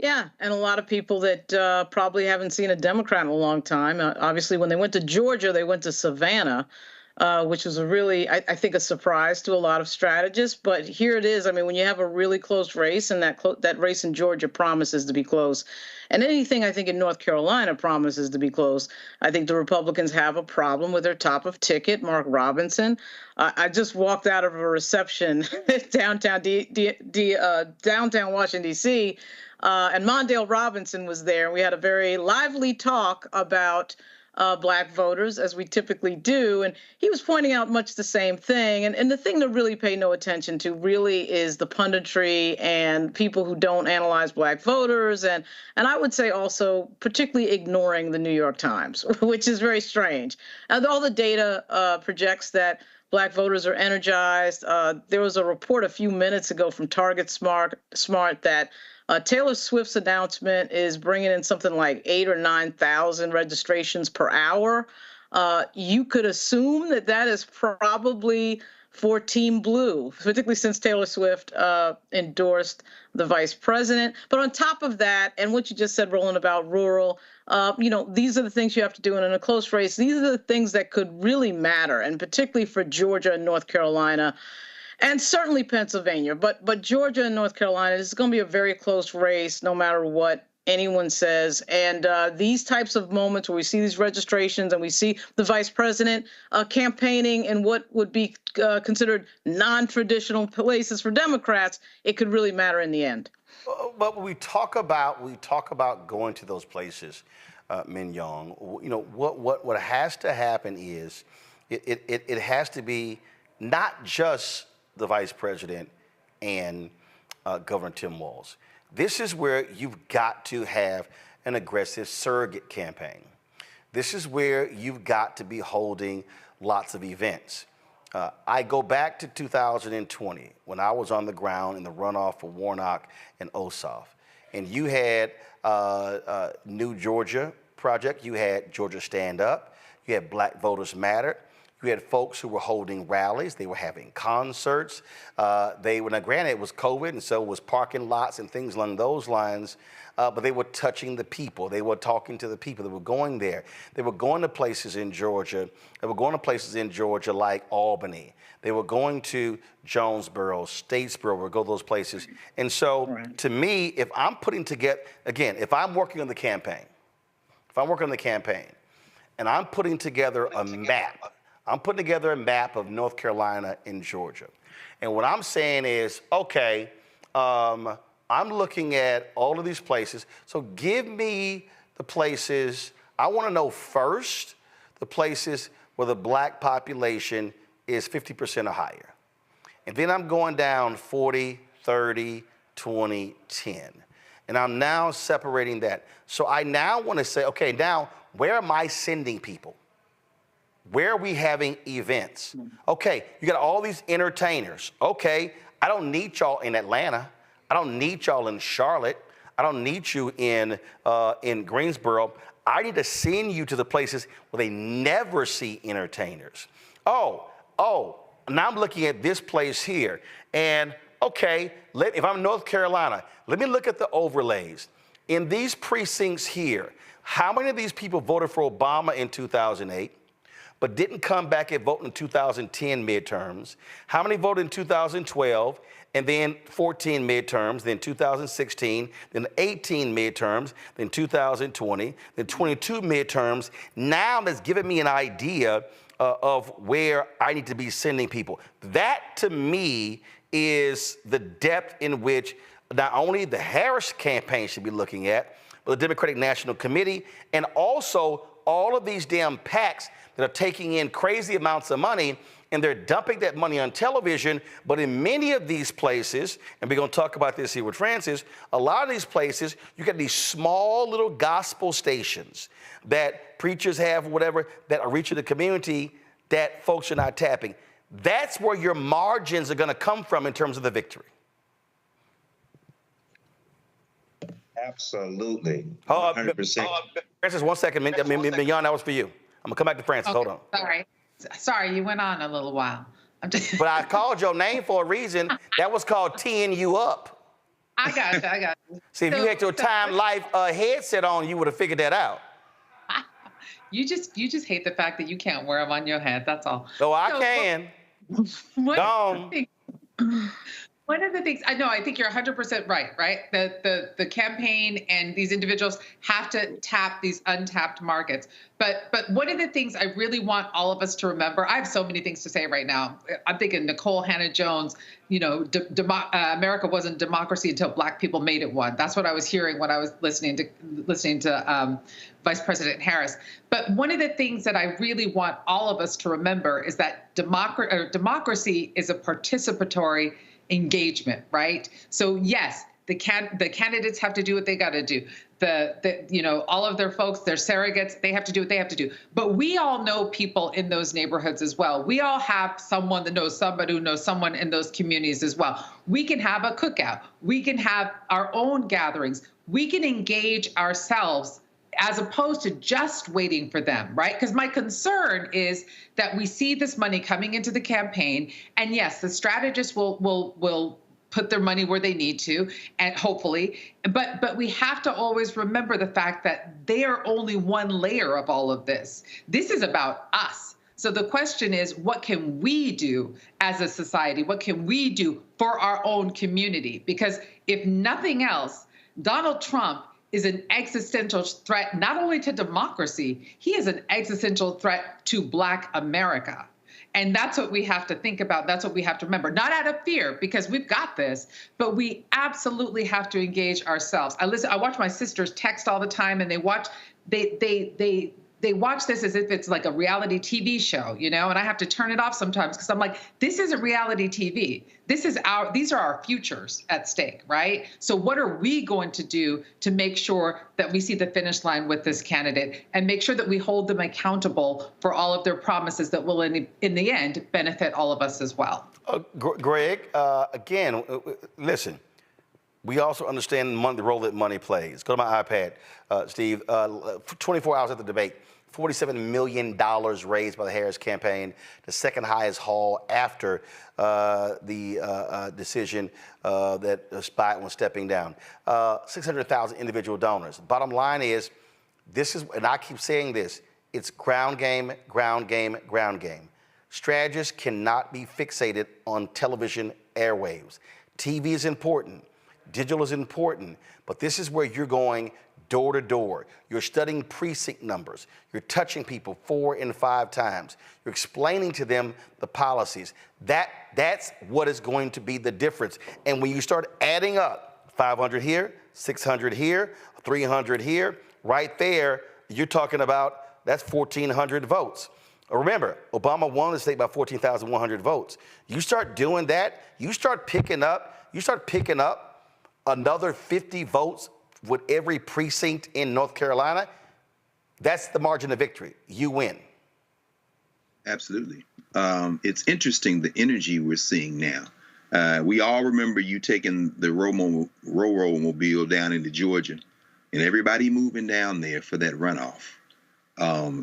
Yeah, and a lot of people that probably haven't seen a Democrat in a long time. Obviously, when they went to Georgia, they went to Savannah, which was a really, I think, a surprise to a lot of strategists. But here it is. I mean, when you have a really close race, and that race in Georgia promises to be close, and anything I think in North Carolina promises to be close, I think the Republicans have a problem with their top of ticket, Mark Robinson. I just walked out of a reception downtown Washington, D.C., and Mondale Robinson was there, and we had a very lively talk about black voters, as we typically do, and he was pointing out much the same thing. And the thing to really pay no attention to really is the punditry and people who don't analyze black voters, and I would say also particularly ignoring the New York Times, which is very strange. All the data projects that black voters are energized. There was a report a few minutes ago from Target Smart that Taylor Swift's announcement is bringing in something like 8,000 or 9,000 registrations per hour. You could assume that is probably for Team Blue, particularly since Taylor Swift endorsed the vice president. But on top of that, and what you just said, Roland, about rural, these are the things you have to do in a close race. These are the things that could really matter, and particularly for Georgia and North Carolina. And certainly Pennsylvania, but Georgia and North Carolina, this is going to be a very close race, no matter what anyone says. And these types of moments where we see these registrations and we see the vice president campaigning in what would be considered non-traditional places for Democrats, it could really matter in the end. But when we talk about going to those places, Min Young, what has to happen is it has to be not just the vice president and Governor Tim Walz. This is where you've got to have an aggressive surrogate campaign. This is where you've got to be holding lots of events. I go back to 2020 when I was on the ground in the runoff for Warnock and Ossoff, and you had New Georgia Project, you had Georgia Stand Up, you had Black Voters Matter, You had folks who were holding rallies. They were having concerts. Now granted, it was COVID, and so it was parking lots and things along those lines. But they were touching the people. They were talking to the people. They were going there. They were going to places in Georgia. They were going to places in Georgia like Albany. They were going to Jonesboro, Statesboro, or go those places. And so, to me, if I'm putting together, again, if I'm working on the campaign, and I'm putting together a map, I'm putting together a map of North Carolina and Georgia. And what I'm saying is, okay, I'm looking at all of these places. So give me the places, I want to know first the places where the black population is 50% or higher. And then I'm going down 40, 30, 20, 10. And I'm now separating that. So I now want to say, okay, now where am I sending people? Where are we having events? Okay, you got all these entertainers. Okay, I don't need y'all in Atlanta. I don't need y'all in Charlotte. I don't need you in Greensboro. I need to send you to the places where they never see entertainers. Oh, now I'm looking at this place here. And okay, if I'm in North Carolina, let me look at the overlays. In these precincts here, how many of these people voted for Obama in 2008, but didn't come back and vote in 2010 midterms? How many voted in 2012, and then 14 midterms, then 2016, then 18 midterms, then 2020, then 22 midterms? Now that's giving me an idea of where I need to be sending people. That, to me, is the depth in which not only the Harris campaign should be looking at, but the Democratic National Committee, and also all of these damn PACs that are taking in crazy amounts of money, and they're dumping that money on television. But in many of these places, and we're going to talk about this here with Francis, a lot of these places, you got these small little gospel stations that preachers have, whatever, that are reaching the community that folks are not tapping. That's where your margins are going to come from in terms of the victory. Absolutely. 100%. Francis, 1 second. Mignon, that was for you. I'm going to come back to Francis. Okay, Hold on. Sorry, you went on a little while. But I called your name for a reason. That was called teeing you up. I got you. See, if you had your Time Life headset on, you would have figured that out. You just hate the fact that you can't wear them on your head. That's all. Oh, I can. One of the things I think you're 100% right? The campaign and these individuals have to tap these untapped markets. But one of the things I really want all of us to remember, I have so many things to say right now. I'm thinking Nicole Hannah-Jones, America wasn't democracy until Black people made it one. That's what I was hearing when I was listening to Vice President Harris. But one of the things that I really want all of us to remember is that democracy is a participatory engagement, right? So yes, the candidates have to do what they got to do. All of their folks, their surrogates, they have to do what they have to do. But we all know people in those neighborhoods as well. We all have someone that knows somebody who knows someone in those communities as well. We can have a cookout. We can have our own gatherings. We can engage ourselves as opposed to just waiting for them, right? Because my concern is that we see this money coming into the campaign, and yes, the strategists will put their money where they need to, and hopefully, but we have to always remember the fact that they are only one layer of all of this. This is about us. So the question is, what can we do as a society? What can we do for our own community? Because if nothing else, Donald Trump is an existential threat, not only to democracy, he is an existential threat to Black America. And that's what we have to think about. That's what we have to remember, not out of fear, because we've got this, but we absolutely have to engage ourselves. I watch my sisters text all the time, and they watch this as if it's like a reality TV show, and I have to turn it off sometimes because I'm like, this is a reality TV. These are our futures at stake, right? So what are we going to do to make sure that we see the finish line with this candidate and make sure that we hold them accountable for all of their promises that will, in the end, benefit all of us as well? Greg, again, listen. We also understand the role that money plays. Go to my iPad, Steve. 24 hours after the debate, $47 million raised by the Harris campaign, the second highest haul after the decision that Biden was stepping down. 600,000 individual donors. Bottom line is, this is, and I keep saying this, it's ground game, ground game, ground game. Strategists cannot be fixated on television airwaves. TV is important, digital is important, but this is where you're going door to door. You're studying precinct numbers. You're touching people 4 and 5 times. You're explaining to them the policies. That's what is going to be the difference. And when you start adding up 500 here, 600 here, 300 here, right there, you're talking about that's 1,400 votes. Remember, Obama won the state by 14,100 votes. You start doing that, you start picking up another 50 votes with every precinct in North Carolina. That's the margin of victory. You win. Absolutely. It's interesting, the energy we're seeing now. We all remember you taking the Mobile down into Georgia, and everybody moving down there for that runoff.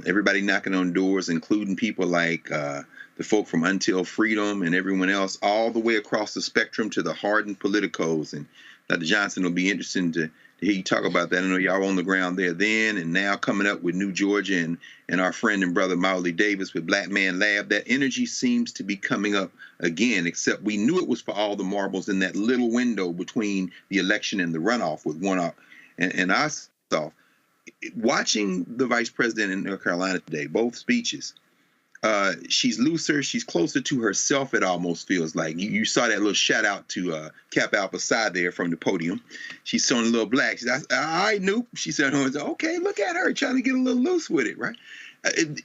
Everybody knocking on doors, including people like the folk from Until Freedom and everyone else, all the way across the spectrum to the hardened politicos. And Dr. Johnson, will be interesting to hear you talk about that. I know y'all were on the ground there then, and now coming up with New Georgia and our friend and brother Mauli Davis with Black Man Lab. That energy seems to be coming up again, except we knew it was for all the marbles in that little window between the election and the runoff with one off. And I saw, watching the vice president in North Carolina today, both speeches, she's looser, she's closer to herself, it almost feels like. You saw that little shout out to Cap Alpha Psi there from the podium. She's showing a little black. She said, I knew. She said, okay, look at her trying to get a little loose with it, right?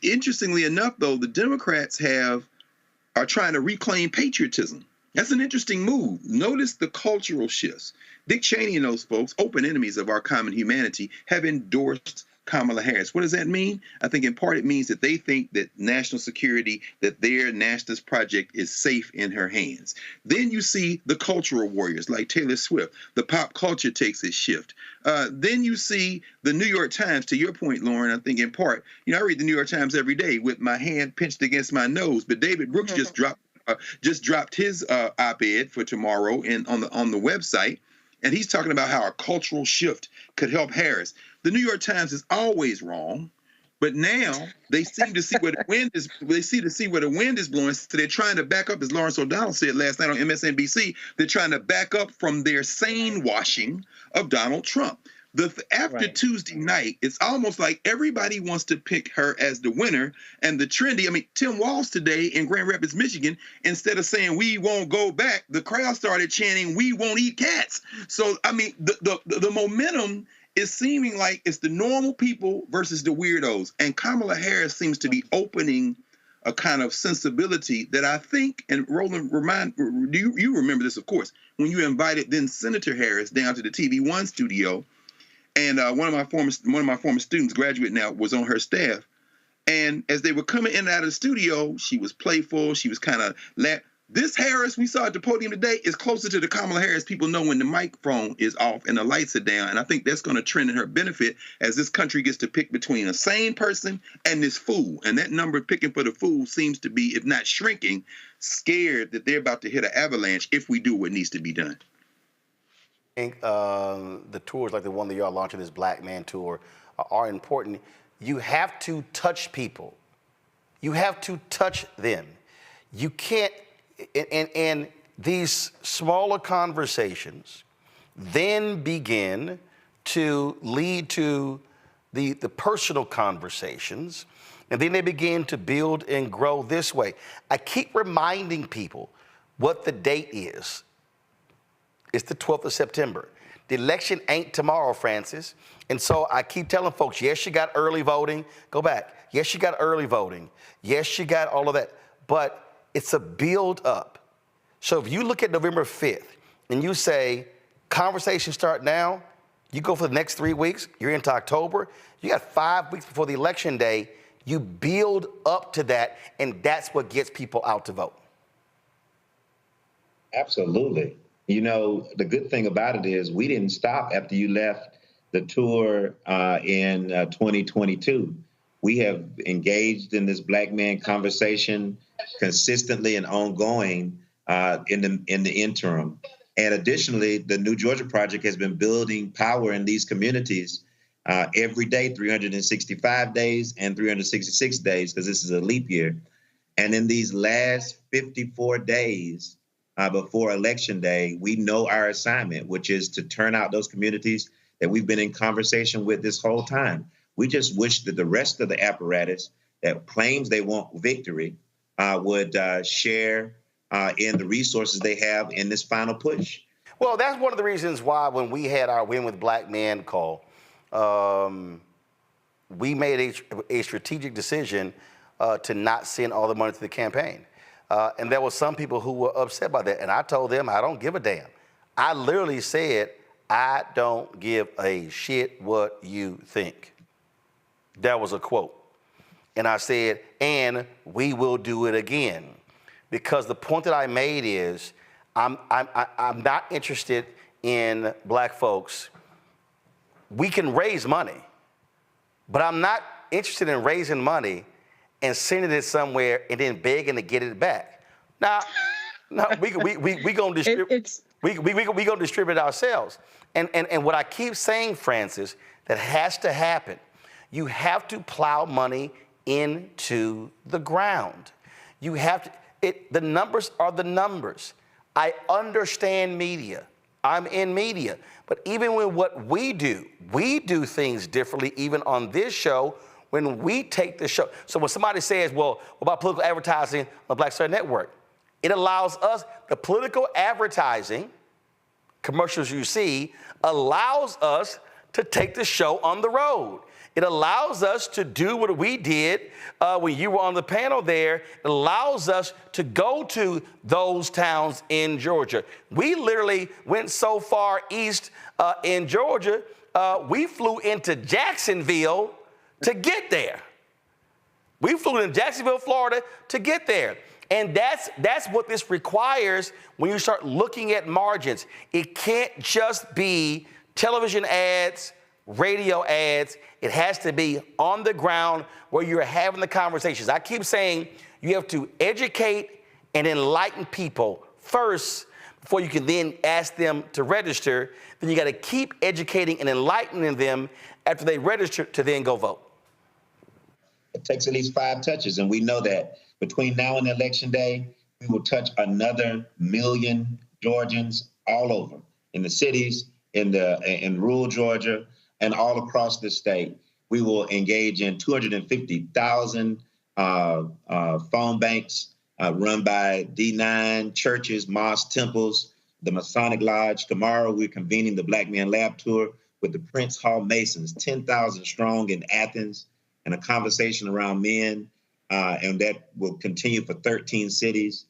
Interestingly enough, though, the Democrats are trying to reclaim patriotism. That's an interesting move. Notice the cultural shifts. Dick Cheney and those folks, open enemies of our common humanity, have endorsed Kamala Harris. What does that mean? I think in part it means that they think that national security, that their nationalist project is safe in her hands. Then you see the cultural warriors like Taylor Swift. The pop culture takes its shift. Then you see the New York Times, to your point, Lauren, I think in part, I read the New York Times every day with my hand pinched against my nose, but David Brooks just dropped his op-ed for tomorrow on the website. And he's talking about how a cultural shift could help Harris. The New York Times is always wrong, but now they seem to see where the wind is. They see where the wind is blowing. So they're trying to back up, as Lawrence O'Donnell said last night on MSNBC. They're trying to back up from their sane washing of Donald Trump. After Tuesday night, it's almost like everybody wants to pick her as the winner. And the trendy, Tim Walz today in Grand Rapids, Michigan, instead of saying we won't go back, the crowd started chanting we won't eat cats. So, the momentum is seeming like it's the normal people versus the weirdos. And Kamala Harris seems to be opening a kind of sensibility that I think, and Roland, you remember this, of course, when you invited then Senator Harris down to the TV1 studio. And one of my former students, graduate now, was on her staff. And as they were coming in and out of the studio, she was playful. She was kind of this Harris we saw at the podium today is closer to the Kamala Harris people know when the microphone is off and the lights are down. And I think that's going to trend in her benefit as this country gets to pick between a sane person and this fool. And that number picking for the fool seems to be, if not shrinking, scared that they're about to hit an avalanche if we do what needs to be done. I think the tours like the one that y'all launching, this Black Man Tour, are important. You have to touch people. You have to touch them. You can't, and these smaller conversations then begin to lead to the personal conversations, and then they begin to build and grow this way. I keep reminding people what the date is. It's the 12th of September. The election ain't tomorrow, Francis. And so I keep telling folks, yes, you got early voting. Go back. Yes, you got early voting. Yes, you got all of that. But it's a build up. So if you look at November 5th and you say, conversations start now, you go for the next 3 weeks, you're into October, you got 5 weeks before the election day, you build up to that, and that's what gets people out to vote. Absolutely. The good thing about it is we didn't stop after you left the tour in 2022. We have engaged in this black man conversation consistently and ongoing in the interim. And additionally, the New Georgia Project has been building power in these communities every day, 365 days and 366 days, because this is a leap year. And in these last 54 days before Election Day, we know our assignment, which is to turn out those communities that we've been in conversation with this whole time. We just wish that the rest of the apparatus that claims they want victory would share in the resources they have in this final push. Well, that's one of the reasons why when we had our Win with Black Men call, we made a strategic decision to not send all the money to the campaign. And there were some people who were upset by that. And I told them, I don't give a damn. I literally said, I don't give a shit what you think. That was a quote. And I said, and we will do it again. Because the point that I made is, I'm not interested in black folks. We can raise money, but I'm not interested in raising money and sending it somewhere and then begging to get it back. Now, no, we gonna distribute. We gonna distribute it ourselves. And what I keep saying, Francis, that has to happen. You have to plow money into the ground. You have to. The numbers are the numbers. I understand media. I'm in media. But even with what we do things differently, even on this show, when we take the show. So when somebody says, well, what about political advertising on Black Star Network? It allows us, the political advertising, commercials you see, allows us to take the show on the road. It allows us to do what we did when you were on the panel there. It allows us to go to those towns in Georgia. We literally went so far east in Georgia, we flew into Jacksonville to get there. We flew into Jacksonville, Florida to get there. And that's what this requires when you start looking at margins. It can't just be television ads, radio ads. It has to be on the ground where you're having the conversations. I keep saying you have to educate and enlighten people first before you can then ask them to register. Then you got to keep educating and enlightening them after they register to then go vote. It takes at least 5 touches, and we know that between now and Election Day, we will touch another million Georgians all over, in the cities, in rural Georgia, and all across the state. We will engage in 250,000 phone banks run by D9, churches, mosques, temples, the Masonic Lodge. Tomorrow, we're convening the Black Men Lab Tour with the Prince Hall Masons, 10,000 strong in Athens, and a conversation around men, and that will continue for 13 cities.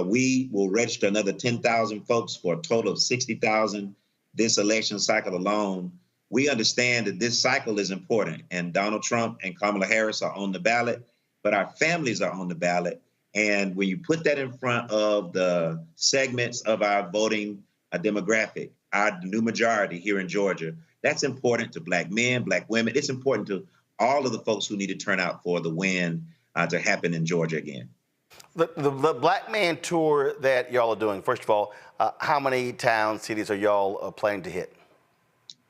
We will register another 10,000 folks for a total of 60,000 this election cycle alone. We understand that this cycle is important, and Donald Trump and Kamala Harris are on the ballot, but our families are on the ballot. And when you put that in front of the segments of our voting demographic, our new majority here in Georgia, that's important to Black men, Black women. It's important to all of the folks who need to turn out for the win to happen in Georgia again. The Black Man Tour that y'all are doing, first of all, how many towns, cities are y'all planning to hit?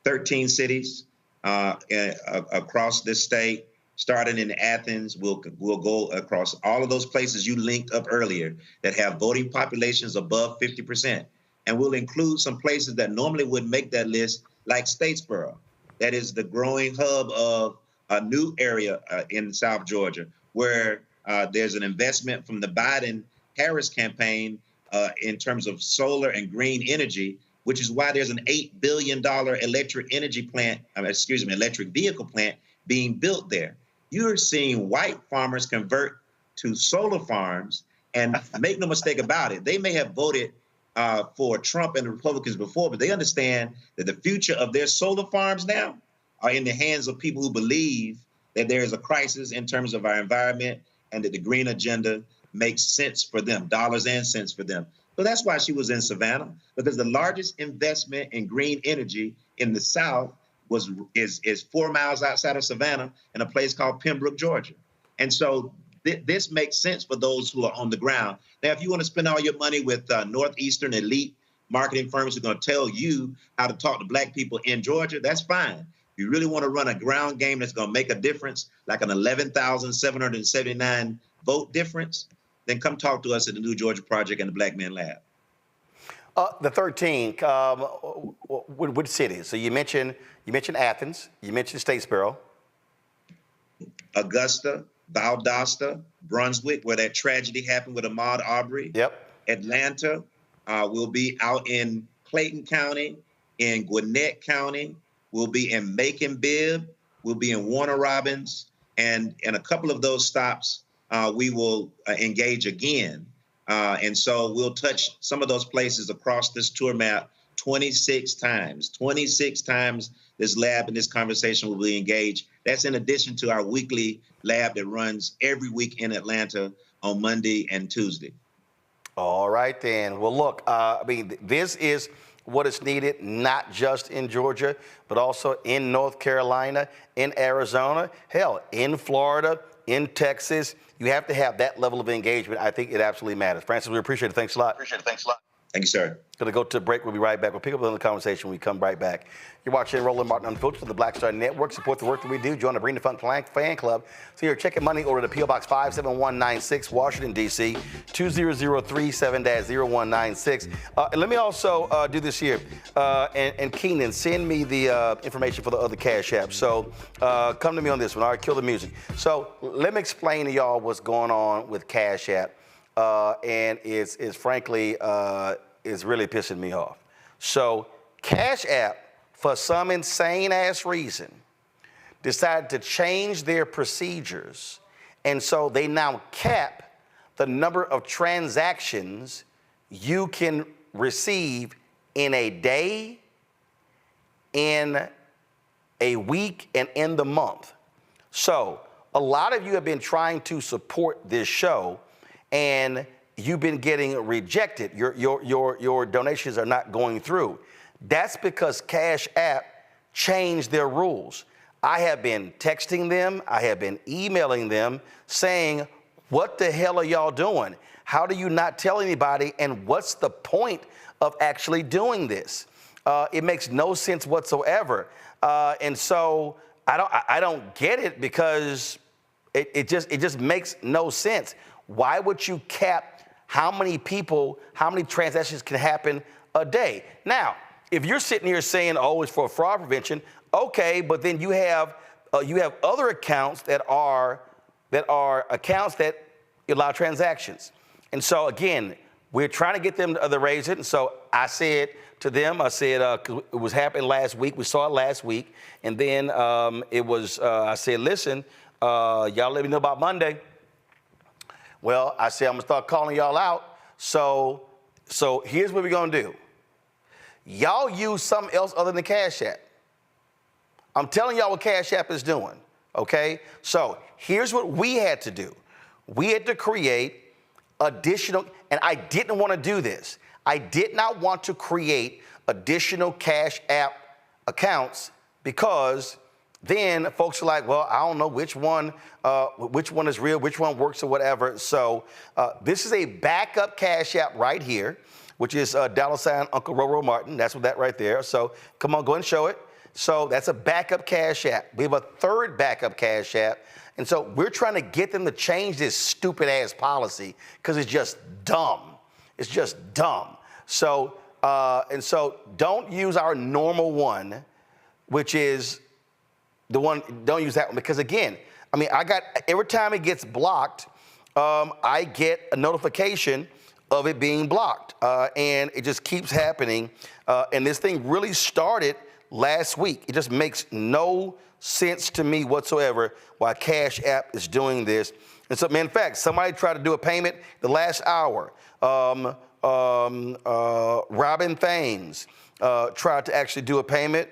13 cities across this state, starting in Athens. We'll go across all of those places you linked up earlier that have voting populations above 50%. And we'll include some places that normally wouldn't make that list, like Statesboro. That is the growing hub of a new area in South Georgia, where there's an investment from the Biden-Harris campaign in terms of solar and green energy, which is why there's an $8 billion electric vehicle plant being built there. You're seeing white farmers convert to solar farms, and make no mistake about it, they may have voted for Trump and the Republicans before, but they understand that the future of their solar farms now are in the hands of people who believe that there is a crisis in terms of our environment and that the green agenda makes sense for them, dollars and cents for them. So that's why she was in Savannah, because the largest investment in green energy in the South is 4 miles outside of Savannah in a place called Pembroke, Georgia. And so this makes sense for those who are on the ground. Now, if you want to spend all your money with Northeastern elite marketing firms who are going to tell you how to talk to Black people in Georgia, that's fine. If you really want to run a ground game that's going to make a difference, like an 11,779 vote difference, then come talk to us at the New Georgia Project and the Black Men Lab. The 13, which cities? So you mentioned Athens, you mentioned Statesboro. Augusta, Valdosta, Brunswick, where that tragedy happened with Ahmaud Arbery. Yep. Atlanta, we'll be out in Clayton County, in Gwinnett County, we'll be in Macon-Bibb, we'll be in Warner Robins, and in a couple of those stops, we will engage again. And so we'll touch some of those places across this tour map 26 times. 26 times this lab and this conversation will be engaged. That's in addition to our weekly lab that runs every week in Atlanta on Monday and Tuesday. All right, then. Well, look, I mean, this is what is needed, not just in Georgia, but also in North Carolina, in Arizona, hell, in Florida, in Texas. You have to have that level of engagement. I think it absolutely matters. Francis, we appreciate it. Thanks a lot. Thank you, sir. Going to go to a break. We'll be right back. We'll pick up on the conversation when we come right back. You're watching Roland Martin Unfiltered for the Black Star Network. Support the work that we do. Join the Bring the Funk fan club. So you're checking money order to P.O. Box 57196, Washington, D.C., 20037-0196. And let me also do this here. And Keenan, send me the information for the other Cash App. So come to me on this one. All right, kill the music. So let me explain to y'all what's going on with Cash App. And it's frankly, is really pissing me off. So Cash App, for some insane ass reason, decided to change their procedures. And so they now cap the number of transactions you can receive in a day, in a week, and in the month. So a lot of you have been trying to support this show, and you've been getting rejected. Your donations are not going through. That's because Cash App changed their rules. I have been texting them, I have been emailing them saying, what the hell are y'all doing? How do you not tell anybody? And what's the point of actually doing this? It makes no sense whatsoever. And so I don't get it, because it just makes no sense. Why would you cap how many transactions can happen a day? Now, if you're sitting here saying, oh, it's for fraud prevention, okay, but then you have other accounts that are accounts that allow transactions. And so again, we're trying to get them to raise it. And so I said to them, it was happening last week. We saw it last week. And then I said, listen, y'all let me know about Monday. Well, I said, I'm gonna start calling y'all out. So here's what we're gonna do. Y'all use something else other than Cash App. I'm telling y'all what Cash App is doing, okay? So here's what we had to do. We had to create additional, and I didn't want to do this. I did not want to create additional Cash App accounts, because then folks are like, well, I don't know which one is real, which one works, or whatever. So this is a backup Cash App right here, which is $ Uncle Roro Martin. That's what that right there. So come on, go ahead and show it. So that's a backup Cash App. We have a third backup Cash App. And so we're trying to get them to change this stupid ass policy, because it's just dumb. It's just dumb. So, and so don't use our normal one, which is the one, don't use that one, because again, I mean, every time it gets blocked, I get a notification of it being blocked. And it just keeps happening. And this thing really started last week. It just makes no sense to me whatsoever why Cash App is doing this. And so, in fact, somebody tried to do a payment the last hour. Robin Thames tried to actually do a payment.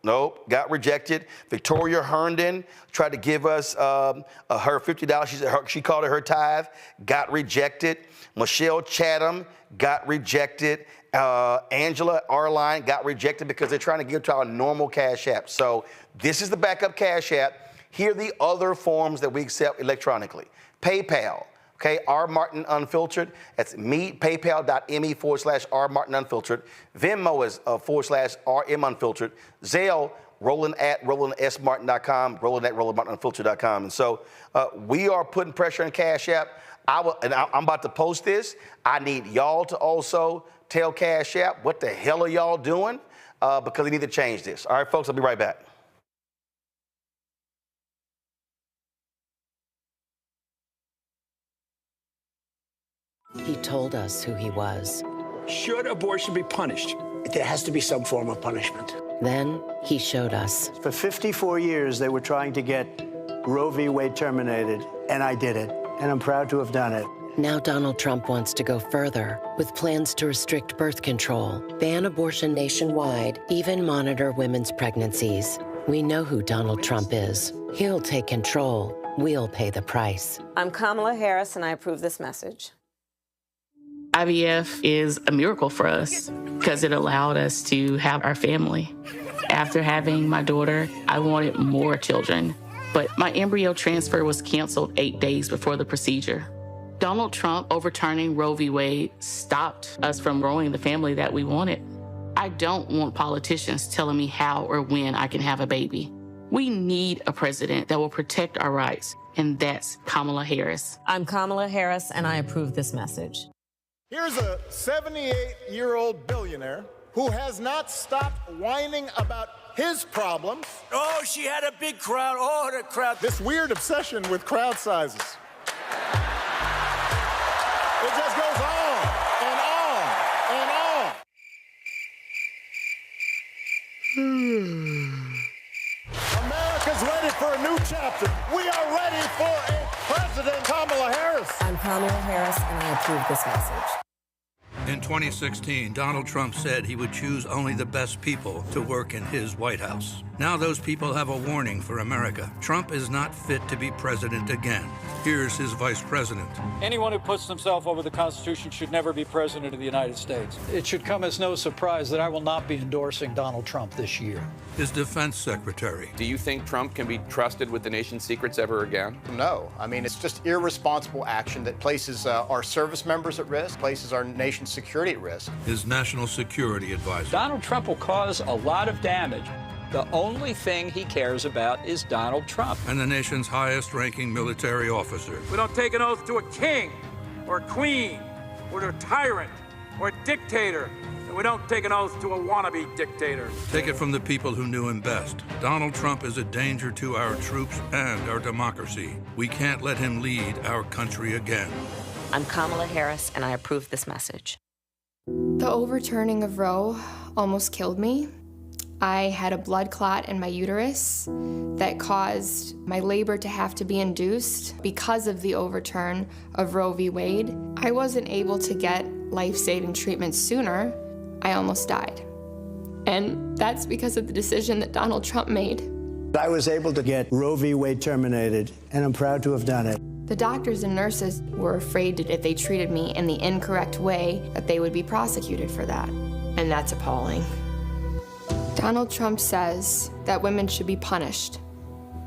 Nope, got rejected. Victoria Herndon tried to give us her $50. She called it her tithe, got rejected. Michelle Chatham got rejected. Angela, our line got rejected because they're trying to give to our normal Cash App. So this is the backup Cash App. Here are the other forms that we accept electronically. PayPal, okay, R. Martin Unfiltered. That's paypal.me/R. Martin Unfiltered. Venmo is /RM Unfiltered. Zelle, Roland@RolandSMartin.com, Roland@RolandMartinUnfiltered.com. And so we are putting pressure on Cash App. I'm about to post this. I need y'all to also tell Cash App what the hell are y'all doing because they need to change this. All right, folks, I'll be right back. He told us who he was. Should abortion be punished? There has to be some form of punishment. Then he showed us. For 54 years, they were trying to get Roe v. Wade terminated, and I did it. And I'm proud to have done it. Now Donald Trump wants to go further with plans to restrict birth control, ban abortion nationwide, even monitor women's pregnancies. We know who Donald Trump is. He'll take control. We'll pay the price. I'm Kamala Harris, and I approve this message. IVF is a miracle for us because it allowed us to have our family. After having my daughter, I wanted more children, but my embryo transfer was canceled 8 days before the procedure. Donald Trump overturning Roe v. Wade stopped us from growing the family that we wanted. I don't want politicians telling me how or when I can have a baby. We need a president that will protect our rights, and that's Kamala Harris. I'm Kamala Harris, and I approve this message. Here's a 78-year-old billionaire who has not stopped whining about his problems. Oh, she had a big crowd. Oh, the crowd. This weird obsession with crowd sizes. It just goes on and on and on. America's ready for a new chapter. We are ready for a President Kamala Harris. I'm Kamala Harris, and I approve this message. In 2016, Donald Trump said he would choose only the best people to work in his White House. Now those people have a warning for America. Trump is not fit to be president again. Here's his vice president. Anyone who puts themselves over the Constitution should never be president of the United States. It should come as no surprise that I will not be endorsing Donald Trump this year. His defense secretary. Do you think Trump can be trusted with the nation's secrets ever again? No. I mean, it's just irresponsible action that places our service members at risk, places our nation's security at risk. His national security advisor. Donald Trump will cause a lot of damage. The only thing he cares about is Donald Trump. And the nation's highest-ranking military officer. We don't take an oath to a king or a queen or to a tyrant or a dictator. And we don't take an oath to a wannabe dictator. Take it from the people who knew him best. Donald Trump is a danger to our troops and our democracy. We can't let him lead our country again. I'm Kamala Harris, and I approve this message. The overturning of Roe almost killed me. I had a blood clot in my uterus that caused my labor to have to be induced because of the overturn of Roe v. Wade. I wasn't able to get life-saving treatment sooner. I almost died. And that's because of the decision that Donald Trump made. I was able to get Roe v. Wade terminated, and I'm proud to have done it. The doctors and nurses were afraid that if they treated me in the incorrect way, that they would be prosecuted for that. And that's appalling. Donald Trump says that women should be punished.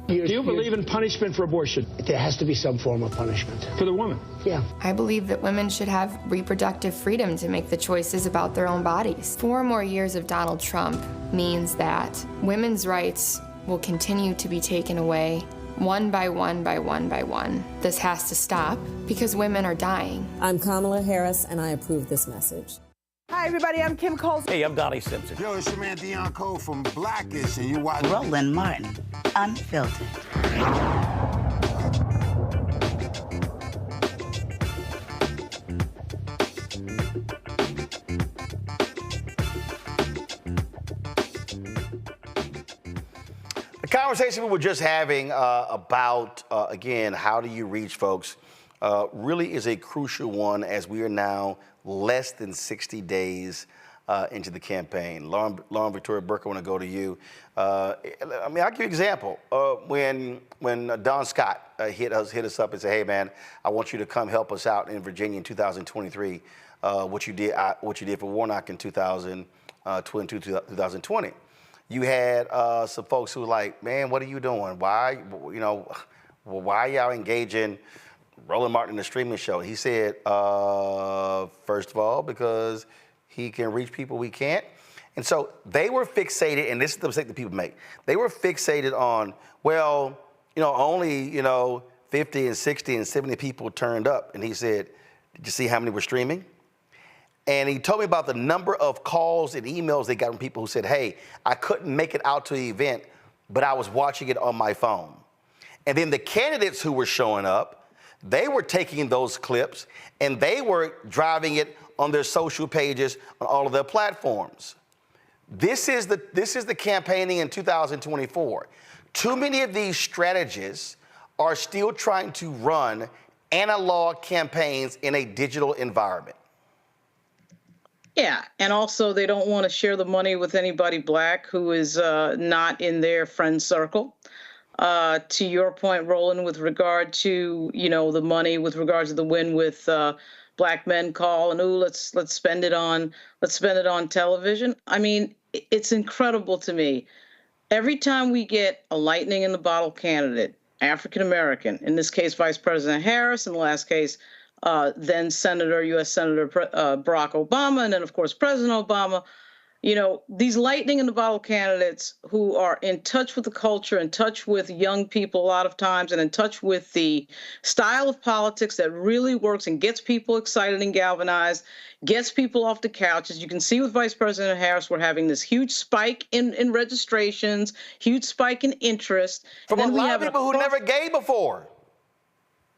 Do you believe in punishment for abortion? There has to be some form of punishment. For the woman? Yeah. I believe that women should have reproductive freedom to make the choices about their own bodies. 4 more years of Donald Trump means that women's rights will continue to be taken away one by one by one by one. This has to stop because women are dying. I'm Kamala Harris, and I approve this message. Hi, everybody. I'm Kim Coles. Hey, I'm Donnie Simpson. Yo, it's your man Dion Cole from Blackish, and you watch Roland Martin, Unfiltered. The conversation we were just having about, again, how do you reach folks, really is a crucial one as we are now less than 60 days into the campaign. Lauren Victoria Burke, I want to go to you. I mean, I'll give you an example. When Don Scott hit us up and said, hey, man, I want you to come help us out in Virginia in 2023. what you did for Warnock in 2020. You had some folks who were like, man, what are you doing? Why are y'all engaging Roland Martin in the streaming show? He said, first of all, because he can reach people we can't. And so they were fixated, and this is the mistake that people make. They were fixated on, well, only, 50 and 60 and 70 people turned up. And he said, did you see how many were streaming? And he told me about the number of calls and emails they got from people who said, hey, I couldn't make it out to the event, but I was watching it on my phone. And then the candidates who were showing up, they were taking those clips and they were driving it on their social pages on all of their platforms. This is the campaigning in 2024. Too many of these strategists are still trying to run analog campaigns in a digital environment. Yeah, and also they don't want to share the money with anybody black who is not in their friend circle. To your point, Roland, with regard to the money, with regard to the win with Black Men Call, and let's spend it on television. I mean, it's incredible to me. Every time we get a lightning in the bottle candidate, African American, in this case Vice President Harris, in the last case then U.S. Senator Barack Obama, and then, of course, President Obama, these lightning in the bottle candidates who are in touch with the culture, in touch with young people a lot of times, and in touch with the style of politics that really works and gets people excited and galvanized, gets people off the couch. As you can see with Vice President Harris, we're having this huge spike in registrations, huge spike in interest. From a lot of people who never gave before.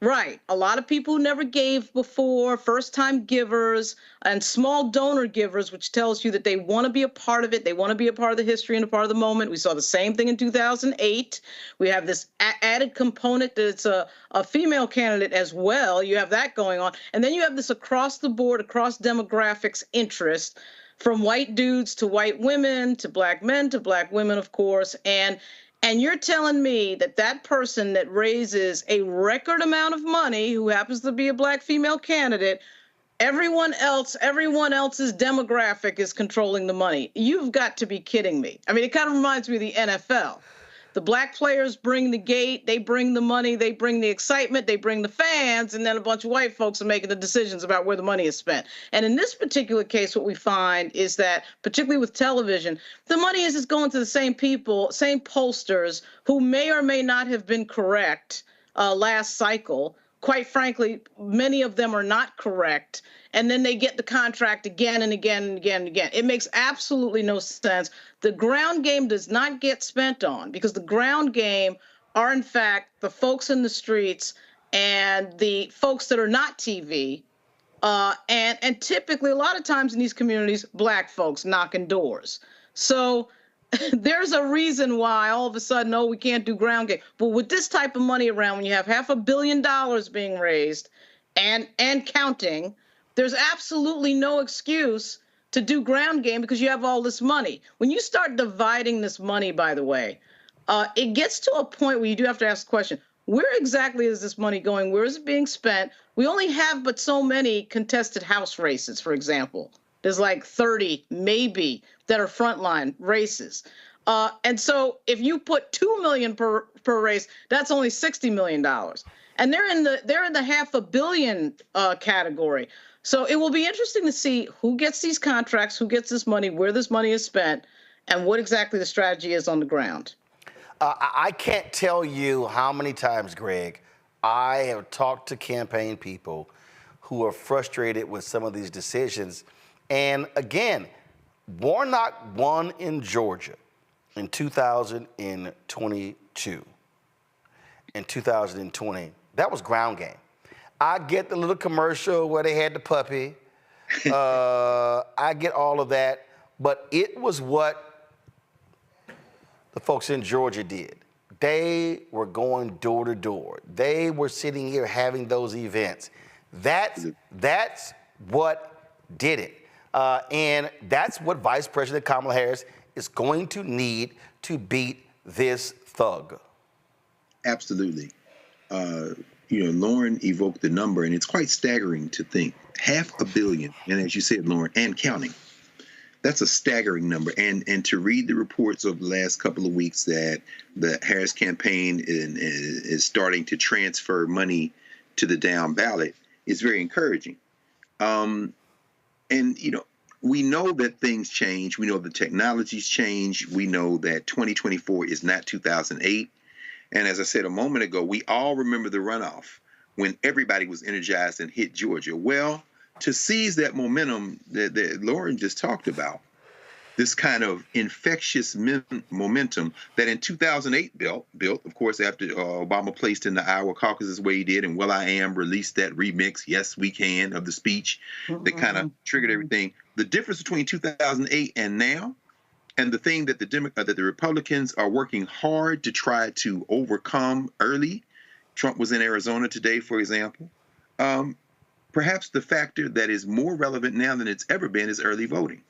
Right. A lot of people who never gave before, first-time givers and small donor givers, which tells you that they want to be a part of it. They want to be a part of the history and a part of the moment. We saw the same thing in 2008. We have this added component that it's a female candidate as well. You have that going on. And then you have this across the board, across demographics interest, from white dudes to white women to black men to black women, of course. And you're telling me that person that raises a record amount of money, who happens to be a black female candidate, everyone else's demographic is controlling the money. You've got to be kidding me. I mean, it kind of reminds me of the NFL. The black players bring the gate, they bring the money, they bring the excitement, they bring the fans, and then a bunch of white folks are making the decisions about where the money is spent. And in this particular case, what we find is that, particularly with television, the money is just going to the same people, same pollsters who may or may not have been correct last cycle. Quite frankly, many of them are not correct. And then they get the contract again and again and again and again. It makes absolutely no sense. The ground game does not get spent on, because the ground game are, in fact, the folks in the streets and the folks that are not TV. And typically, a lot of times in these communities, black folks knocking doors. So there's a reason why all of a sudden, we can't do ground game. But with this type of money around, when you have $500 million being raised and counting, there's absolutely no excuse to do ground game because you have all this money. When you start dividing this money, by the way, it gets to a point where you do have to ask the question, where exactly is this money going? Where is it being spent? We only have but so many contested House races, for example. There's like 30, maybe, that are frontline races. And so if you put $2 million per race, that's only $60 million. And they're in the $500 million category. So it will be interesting to see who gets these contracts, who gets this money, where this money is spent, and what exactly the strategy is on the ground. I can't tell you how many times, Greg, I have talked to campaign people who are frustrated with some of these decisions. And again, Warnock won in Georgia in 2022. In 2020, that was ground game. I get the little commercial where they had the puppy. I get all of that. But it was what the folks in Georgia did. They were going door to door. They were sitting here having those events. That's what did it. And that's what Vice President Kamala Harris is going to need to beat this thug. Absolutely. Lauren evoked the number, and it's quite staggering to think. 500 million, and as you said, Lauren, and counting. That's a staggering number. And to read the reports of the last couple of weeks that the Harris campaign is starting to transfer money to the down ballot is very encouraging. We know that things change. We know the technologies change. We know that 2024 is not 2008. And as I said a moment ago, we all remember the runoff when everybody was energized and hit Georgia. Well, to seize that momentum that Lauren just talked about, this kind of infectious momentum that in 2008 built, of course, after Obama placed in the Iowa caucuses where he did, and Will I Am released that remix, Yes We Can, of the speech that kind of triggered everything. The difference between 2008 and now, and the thing that the Republicans are working hard to try to overcome early, Trump was in Arizona today, for example, perhaps the factor that is more relevant now than it's ever been is early voting.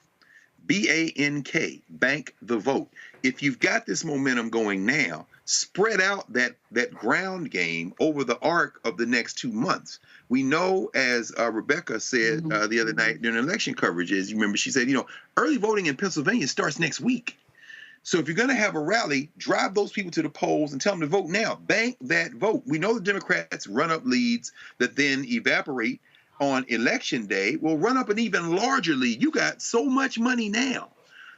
BANK, bank the vote. If you've got this momentum going now, spread out that ground game over the arc of the next 2 months. We know, as Rebecca said the other night during election coverage, as you remember, she said, early voting in Pennsylvania starts next week. So if you're going to have a rally, drive those people to the polls and tell them to vote now. Bank that vote. We know the Democrats run up leads that then evaporate on election day. Will run up an even larger lead. You got so much money now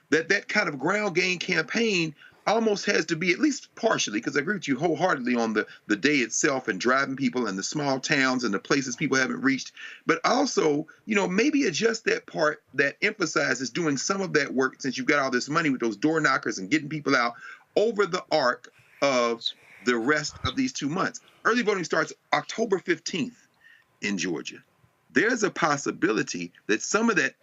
that kind of ground game campaign almost has to be, at least partially, because I agree with you wholeheartedly on the day itself and driving people and the small towns and the places people haven't reached, but also, maybe adjust that part that emphasizes doing some of that work, since you've got all this money with those door knockers and getting people out over the arc of the rest of these 2 months. Early voting starts October 15th in Georgia. There's a possibility that some of that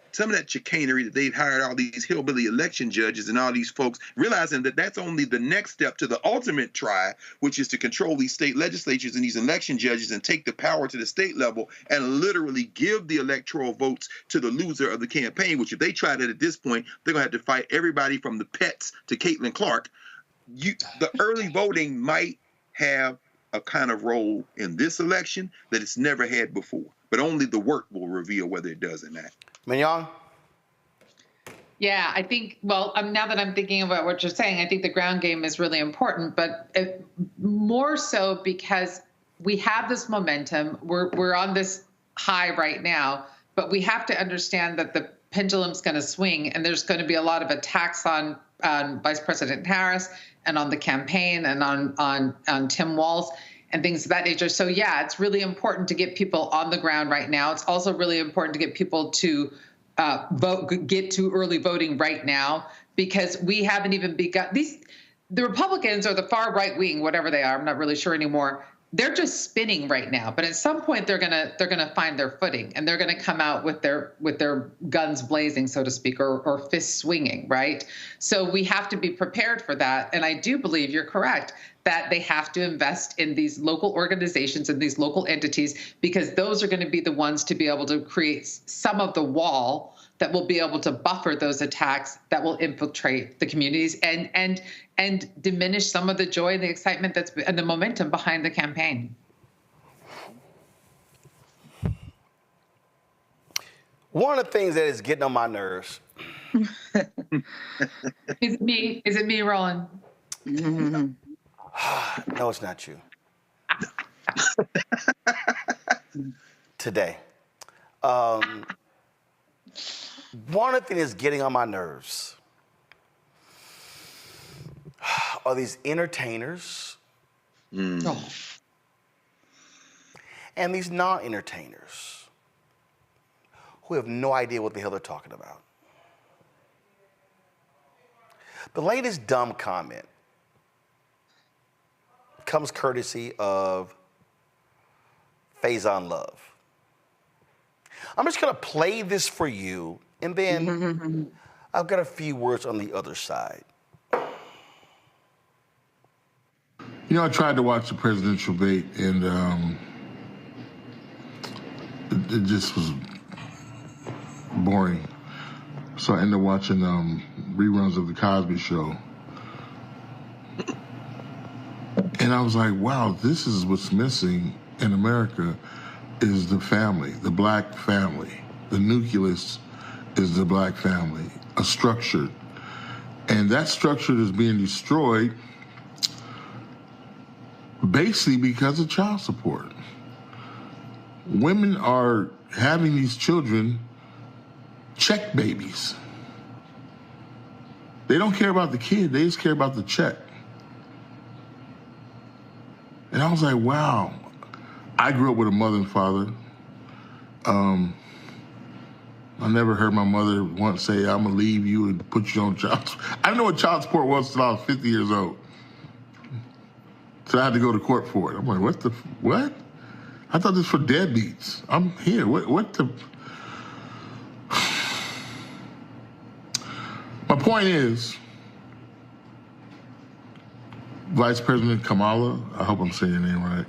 chicanery that they've hired all these hillbilly election judges and all these folks, realizing that that's only the next step to the ultimate try, which is to control these state legislatures and these election judges and take the power to the state level and literally give the electoral votes to the loser of the campaign, which if they try that at this point, they're going to have to fight everybody from the pets to Caitlin Clark. The early voting might have a kind of role in this election that it's never had before. But only the work will reveal whether it does or not. Mignon? Yeah, I think, now that I'm thinking about what you're saying, I think the ground game is really important, but more so because we have this momentum. We're on this high right now, but we have to understand that the pendulum's going to swing, and there's going to be a lot of attacks on Vice President Harris and on the campaign and on Tim Walz and things of that nature. So yeah, it's really important to get people on the ground right now. It's also really important to get people to get to early voting right now, because we haven't even begun. The Republicans or the far right wing, whatever they are, I'm not really sure anymore. They're just spinning right now, but at some point they're gonna find their footing, and they're gonna come out with their guns blazing, so to speak, or fists swinging, right? So we have to be prepared for that, and I do believe you're correct that they have to invest in these local organizations and these local entities, because those are going to be the ones to be able to create some of the wall that will be able to buffer those attacks that will infiltrate the communities and diminish some of the joy and the excitement and the momentum behind the campaign. One of the things that is getting on my nerves. Is it me, Roland? Mm-hmm. No, it's not you. Today. One of the things that's getting on my nerves are these entertainers and these non-entertainers who have no idea what the hell they're talking about. The latest dumb comment comes courtesy of Faison Love. I'm just gonna play this for you, and then I've got a few words on the other side. I tried to watch the presidential debate, and it just was boring. So I ended up watching reruns of The Cosby Show. And I was like, wow, this is what's missing in America is the family, the black family. The nucleus is the black family, a structure. And that structure is being destroyed basically because of child support. Women are having these children check babies. They don't care about the kid, they just care about the check. And I was like, wow. I grew up with a mother and father. I never heard my mother once say, I'm gonna leave you and put you on child support. I didn't know what child support was until I was 50 years old. So I had to go to court for it. I'm like, what? I thought this was for deadbeats. I'm here, what the? My point is, Vice President Kamala, I hope I'm saying your name right,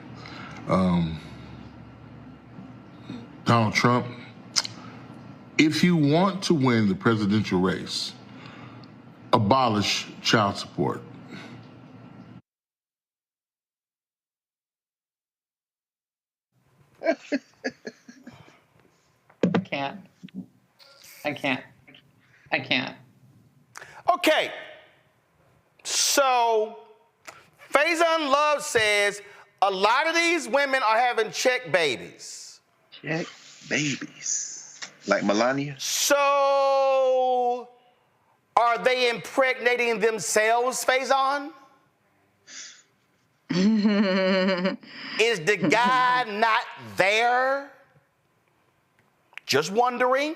Donald Trump, if you want to win the presidential race, abolish child support. I can't. Okay, so Faison Love says a lot of these women are having check babies. Check babies. Like Melania? So are they impregnating themselves, Faison? Is the guy not there? Just wondering.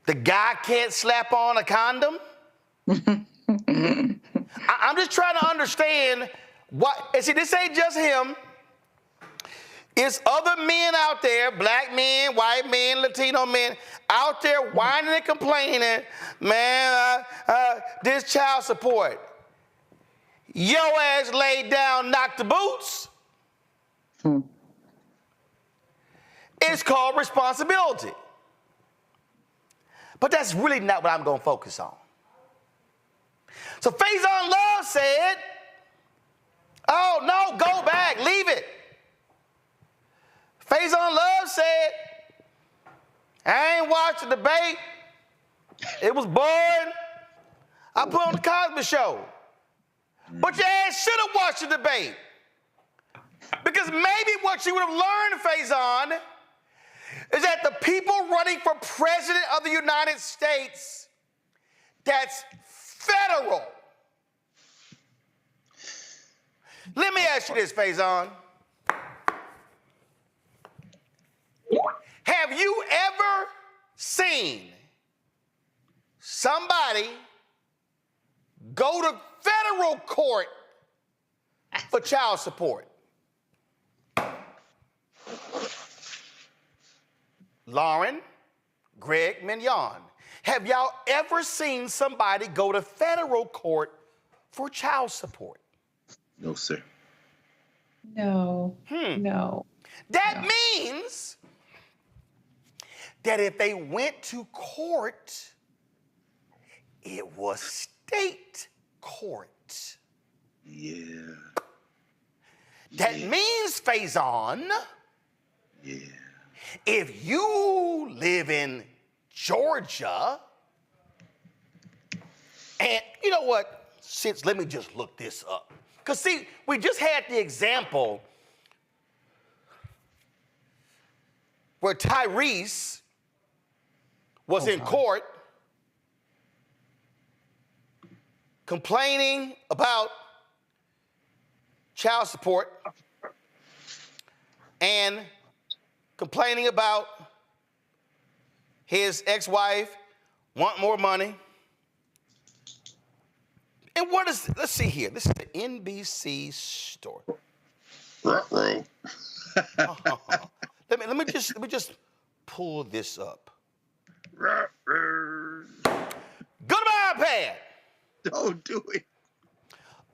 The guy can't slap on a condom? I'm just trying to understand what, and see, this ain't just him. It's other men out there, black men, white men, Latino men, out there whining and complaining, man, this child support. Your ass laid down, knocked the boots. It's called responsibility. But that's really not what I'm going to focus on. So Faison Love said, oh, no, go back, leave it. Faison Love said, I ain't watched the debate. It was boring. I put on the Cosby Show. But your ass should have watched the debate. Because maybe what you would have learned, Faison, is that the people running for president of the United States, that's federal. Let me ask you this, Faison. Have you ever seen somebody go to federal court for child support? Lauren, Greg, Mignon, have y'all ever seen somebody go to federal court for child support? No, sir. No. No. That means that if they went to court, it was state court. Yeah. That means, Faison, yeah, if you live in Georgia, and you know what, let me just look this up. Because see, we just had the example where Tyrese was in court complaining about child support and complaining about his ex-wife want more money. And what is, let's see here. This is the NBC story. Ruh-roh. Let me just pull this up. Ruh-roh. Go to my iPad. Don't do it.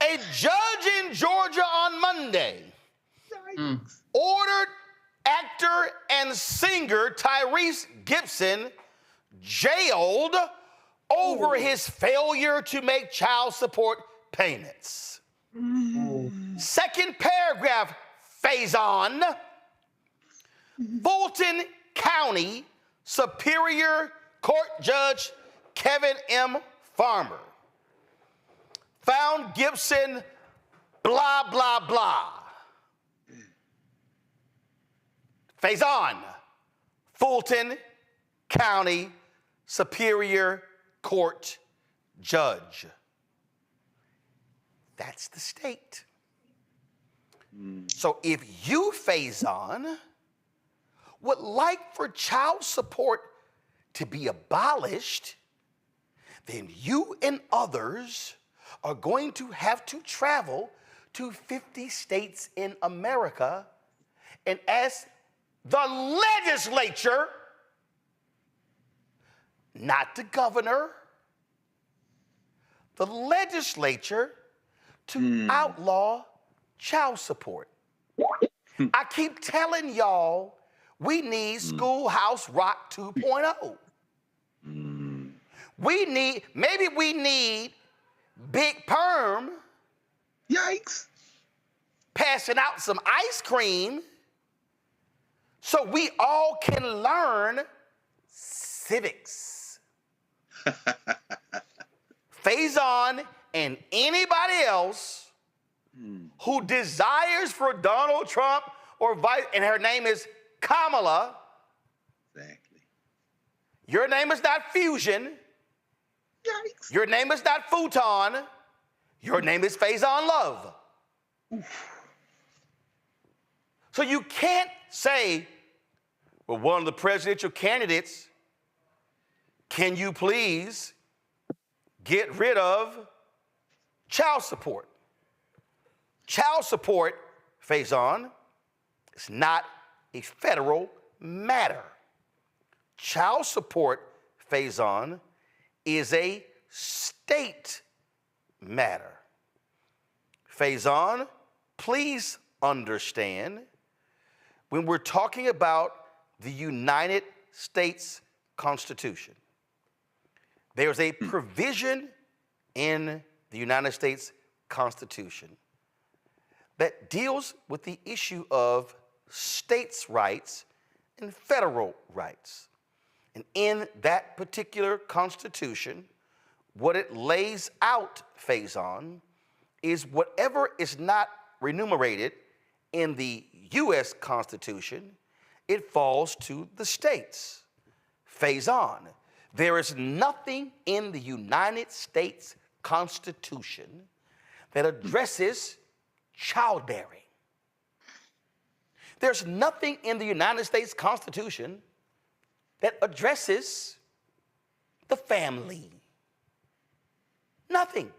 A judge in Georgia on Monday ordered actor and singer Tyrese Gibson jailed over his failure to make child support payments. Second paragraph, Faison. Fulton County Superior Court Judge Kevin M. Farmer found Gibson blah, blah, blah. Faison, Fulton County Superior Court Judge. That's the state. So if you, Faison, would like for child support to be abolished, then you and others are going to have to travel to 50 states in America and ask the legislature, not the governor, the legislature, to outlaw child support. I keep telling y'all we need Schoolhouse Rock 2.0. Maybe we need Big Perm. Yikes. Passing out some ice cream so we all can learn civics. Faison and anybody else who desires for Donald Trump or vice, and her name is Kamala. Exactly. Your name is not Fusion. Yikes. Your name is not Futon. Your name is Faison Love. So you can't say, well, one of the presidential candidates, can you please get rid of child support? Child support, Faison, is not a federal matter. Child support, Faison, is a state matter. Faison, please understand, when we're talking about the United States Constitution, there's a provision in the United States Constitution that deals with the issue of states' rights and federal rights. And in that particular Constitution, what it lays out, Faison, is whatever is not remunerated in the U.S. Constitution, it falls to the states. Faison, there is nothing in the United States Constitution that addresses childbearing. There's nothing in the United States Constitution that addresses the family. Nothing.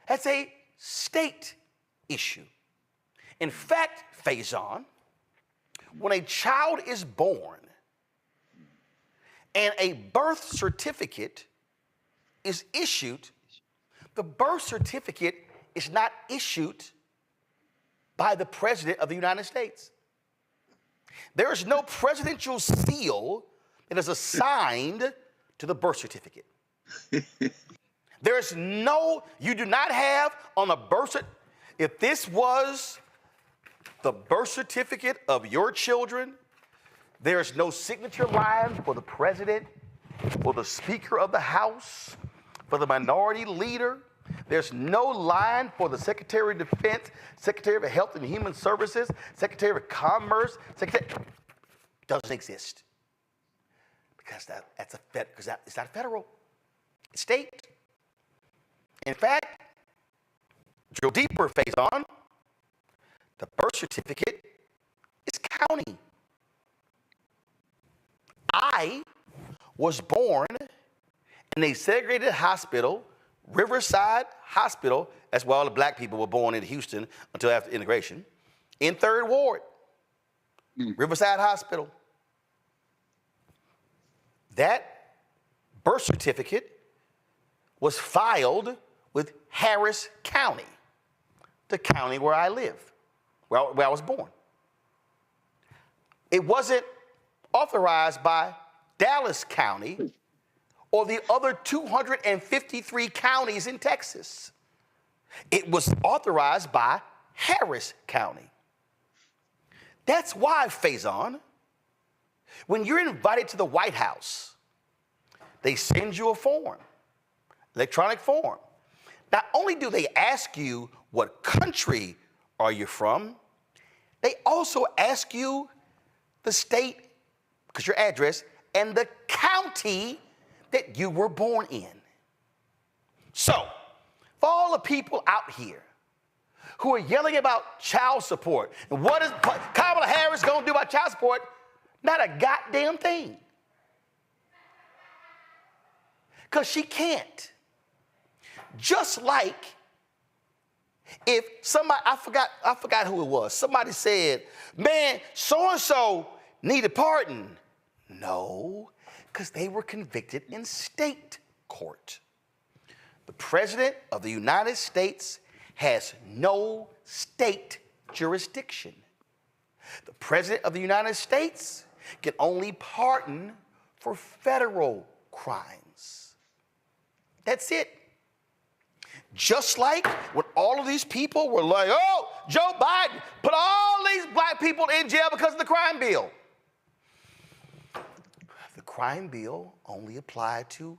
That's a state issue. In fact, Faison, when a child is born and a birth certificate is issued, the birth certificate is not issued by the President of the United States. There is no presidential seal that is assigned to the birth certificate. There is no, you do not have on a birth certificate, if this was the birth certificate of your children, there's no signature line for the president, for the Speaker of the House, for the minority leader. There's no line for the Secretary of Defense, Secretary of Health and Human Services, Secretary of Commerce. Doesn't exist. Because it's not federal. It's state. In fact, drill deeper, Faison, the birth certificate is county. I was born in a segregated hospital, Riverside Hospital. That's where all the black people were born in Houston until after integration, in 3rd Ward, Riverside Hospital. That birth certificate was filed with Harris County, the county where I live, where I was born. It wasn't authorized by Dallas County or the other 253 counties in Texas. It was authorized by Harris County. That's why, Faison, when you're invited to the White House, they send you a form, electronic form. Not only do they ask you what country are you from, they also ask you the state, because your address, and the county that you were born in. So, for all the people out here who are yelling about child support, and what is Kamala Harris gonna do about child support? Not a goddamn thing. Because she can't. Just like if somebody, I forgot who it was, somebody said, man, so-and-so needed pardon. No, because they were convicted in state court. The President of the United States has no state jurisdiction. The President of the United States can only pardon for federal crimes. That's it. Just like when all of these people were like, oh, Joe Biden put all these black people in jail because of the crime bill. The crime bill only applied to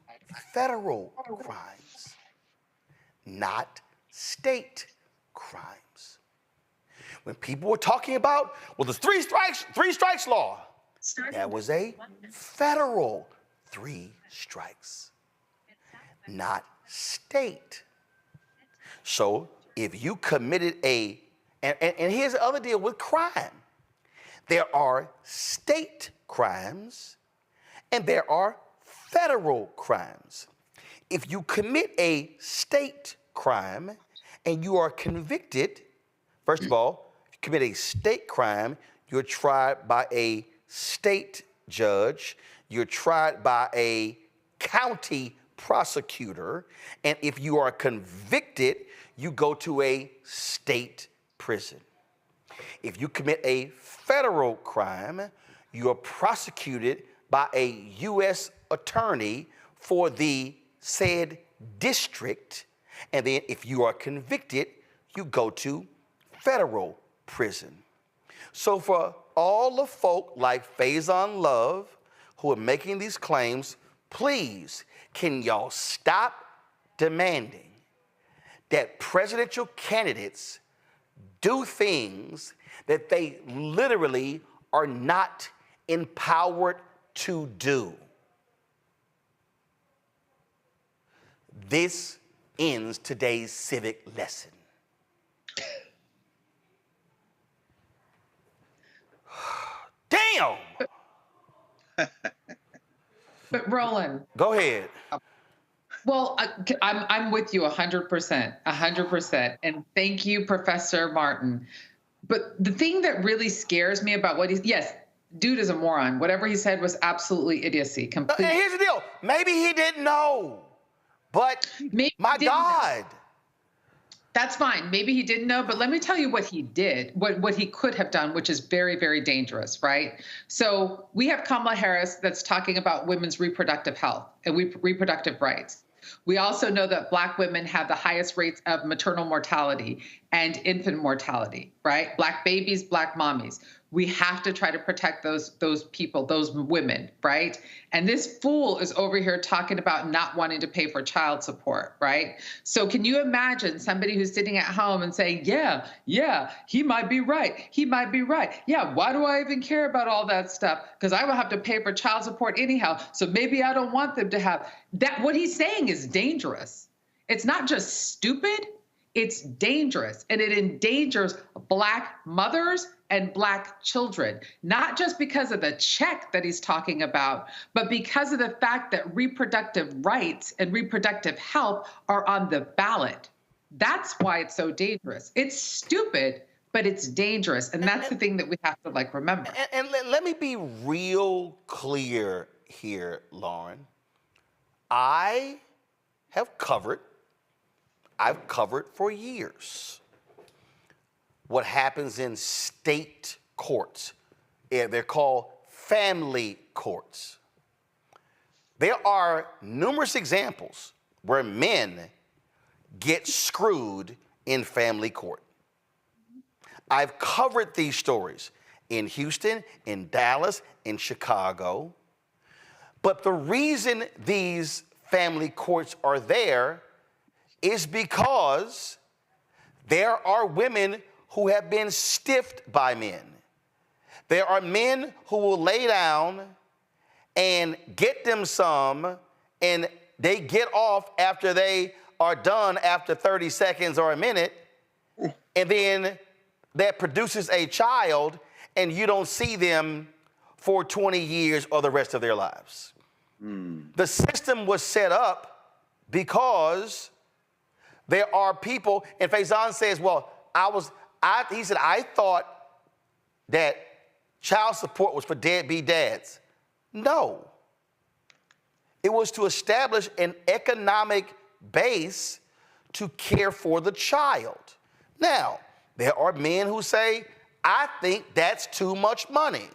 federal crimes, not state crimes. When people were talking about, well, the three strikes law, that was a federal 3 strikes, not state. So if you committed and here's the other deal with crime. There are state crimes and there are federal crimes. If you commit a state crime and you are convicted, first of all, if you commit a state crime, you're tried by a state judge, you're tried by a county prosecutor, and if you are convicted, you go to a state prison. If you commit a federal crime, you are prosecuted by a U.S. attorney for the said district, and then if you are convicted, you go to federal prison. So for all the folk like Faison Love who are making these claims, please, can y'all stop demanding that presidential candidates do things that they literally are not empowered to do? This ends today's civic lesson. Damn! But Roland. Go ahead. Well, I'm with you 100%. And thank you, Professor Martin. But the thing that really scares me about yes, dude is a moron. Whatever he said was absolutely idiocy. Completely. And here's the deal. Maybe he didn't know, but my God. That's fine. Maybe he didn't know, but let me tell you what he did, what he could have done, which is very, very dangerous, right? So we have Kamala Harris that's talking about women's reproductive health and reproductive rights. We also know that Black women have the highest rates of maternal mortality and infant mortality, right? Black babies, Black mommies. We have to try to protect those people, those women, right? And this fool is over here talking about not wanting to pay for child support, right? So can you imagine somebody who's sitting at home and saying, yeah, he might be right. He might be right. Yeah, why do I even care about all that stuff? Because I will have to pay for child support anyhow. So maybe I don't want them to have that. What he's saying is dangerous. It's not just stupid. It's dangerous, and it endangers Black mothers and Black children, not just because of the check that he's talking about, but because of the fact that reproductive rights and reproductive health are on the ballot. That's why it's so dangerous. It's stupid, but it's dangerous, and that's the thing that we have to remember. And let me be real clear here, Lauren. I've covered for years what happens in state courts. They're called family courts. There are numerous examples where men get screwed in family court. I've covered these stories in Houston, in Dallas, in Chicago. But the reason these family courts are there is because there are women who have been stiffed by men. There are men who will lay down and get them some, and they get off after they are done after 30 seconds or a minute, and then that produces a child, and you don't see them for 20 years or the rest of their lives. The system was set up because there are people, and Faison says, well, he said, I thought that child support was for deadbeat dads. No. It was to establish an economic base to care for the child. Now, there are men who say, I think that's too much money.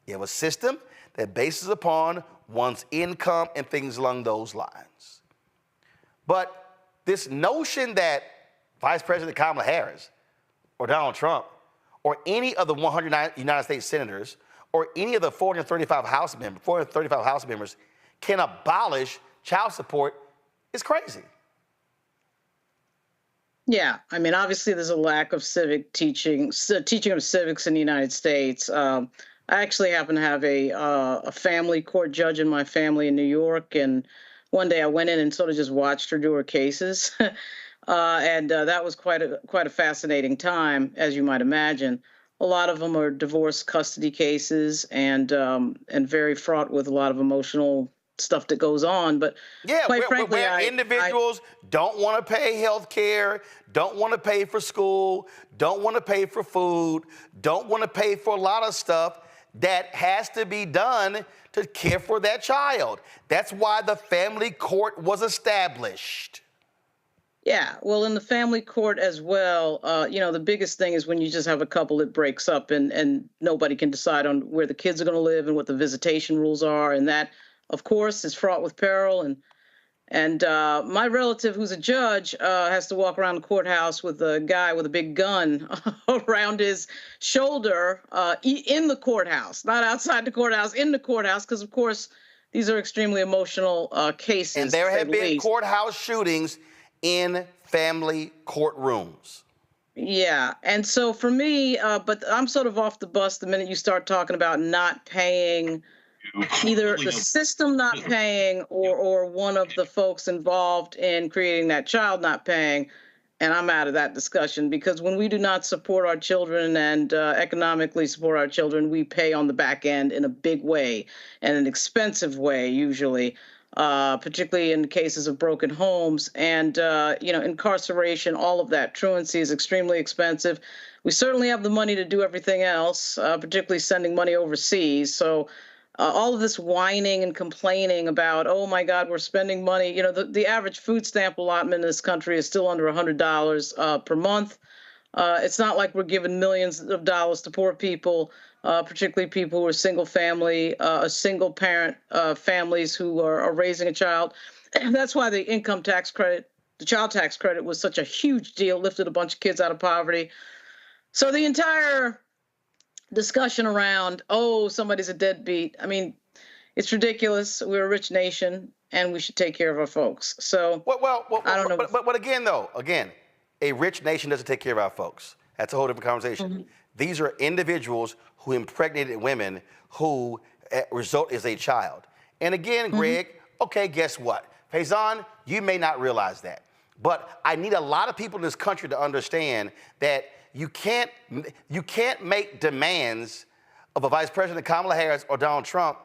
You have a system that bases upon one's income and things along those lines. But this notion that Vice President Kamala Harris or Donald Trump or any of the 100 United States senators or any of the 435 House members can abolish child support is crazy. Yeah, I mean, obviously there's a lack of teaching of civics in the United States. I actually happen to have a family court judge in my family in New York, and one day I went in and sort of just watched her do her cases, and that was quite a fascinating time, as you might imagine. A lot of them are divorce custody cases, and very fraught with a lot of emotional stuff that goes on. But yeah, quite frankly, where individuals don't want to pay health care, don't want to pay for school, don't want to pay for food, don't want to pay for a lot of stuff that has to be done to care for that child. That's why the family court was established. Yeah, well, in the family court as well, the biggest thing is when you just have a couple that breaks up and nobody can decide on where the kids are going to live and what the visitation rules are. And that, of course, is fraught with peril. And my relative, who's a judge, has to walk around the courthouse with a guy with a big gun around his shoulder in the courthouse, not outside the courthouse, in the courthouse, because, of course, these are extremely emotional cases. And there have been courthouse shootings in family courtrooms. Yeah, and so for me, but I'm sort of off the bus the minute you start talking about not paying, either the system not paying or one of the folks involved in creating that child not paying, and I'm out of that discussion, because when we do not support our children and economically support our children, we pay on the back end in a big way and an expensive way usually. Particularly in cases of broken homes and, incarceration, all of that. Truancy is extremely expensive. We certainly have the money to do everything else, particularly sending money overseas. So all of this whining and complaining about, oh, my God, we're spending money. The average food stamp allotment in this country is still under $100 per month. It's not like we're giving millions of dollars to poor people, particularly people who are single parent families who are raising a child. And that's why the income tax credit, the child tax credit, was such a huge deal, lifted a bunch of kids out of poverty. So the entire discussion around, oh, somebody's a deadbeat, I mean, it's ridiculous. We're a rich nation, and we should take care of our folks. So, I don't know. But again, a rich nation doesn't take care of our folks. That's a whole different conversation. Mm-hmm. These are individuals who impregnated women who result is a child. And again, Greg, okay, guess what? Faison, you may not realize that. But I need a lot of people in this country to understand that you can't make demands of a Vice President Kamala Harris or Donald Trump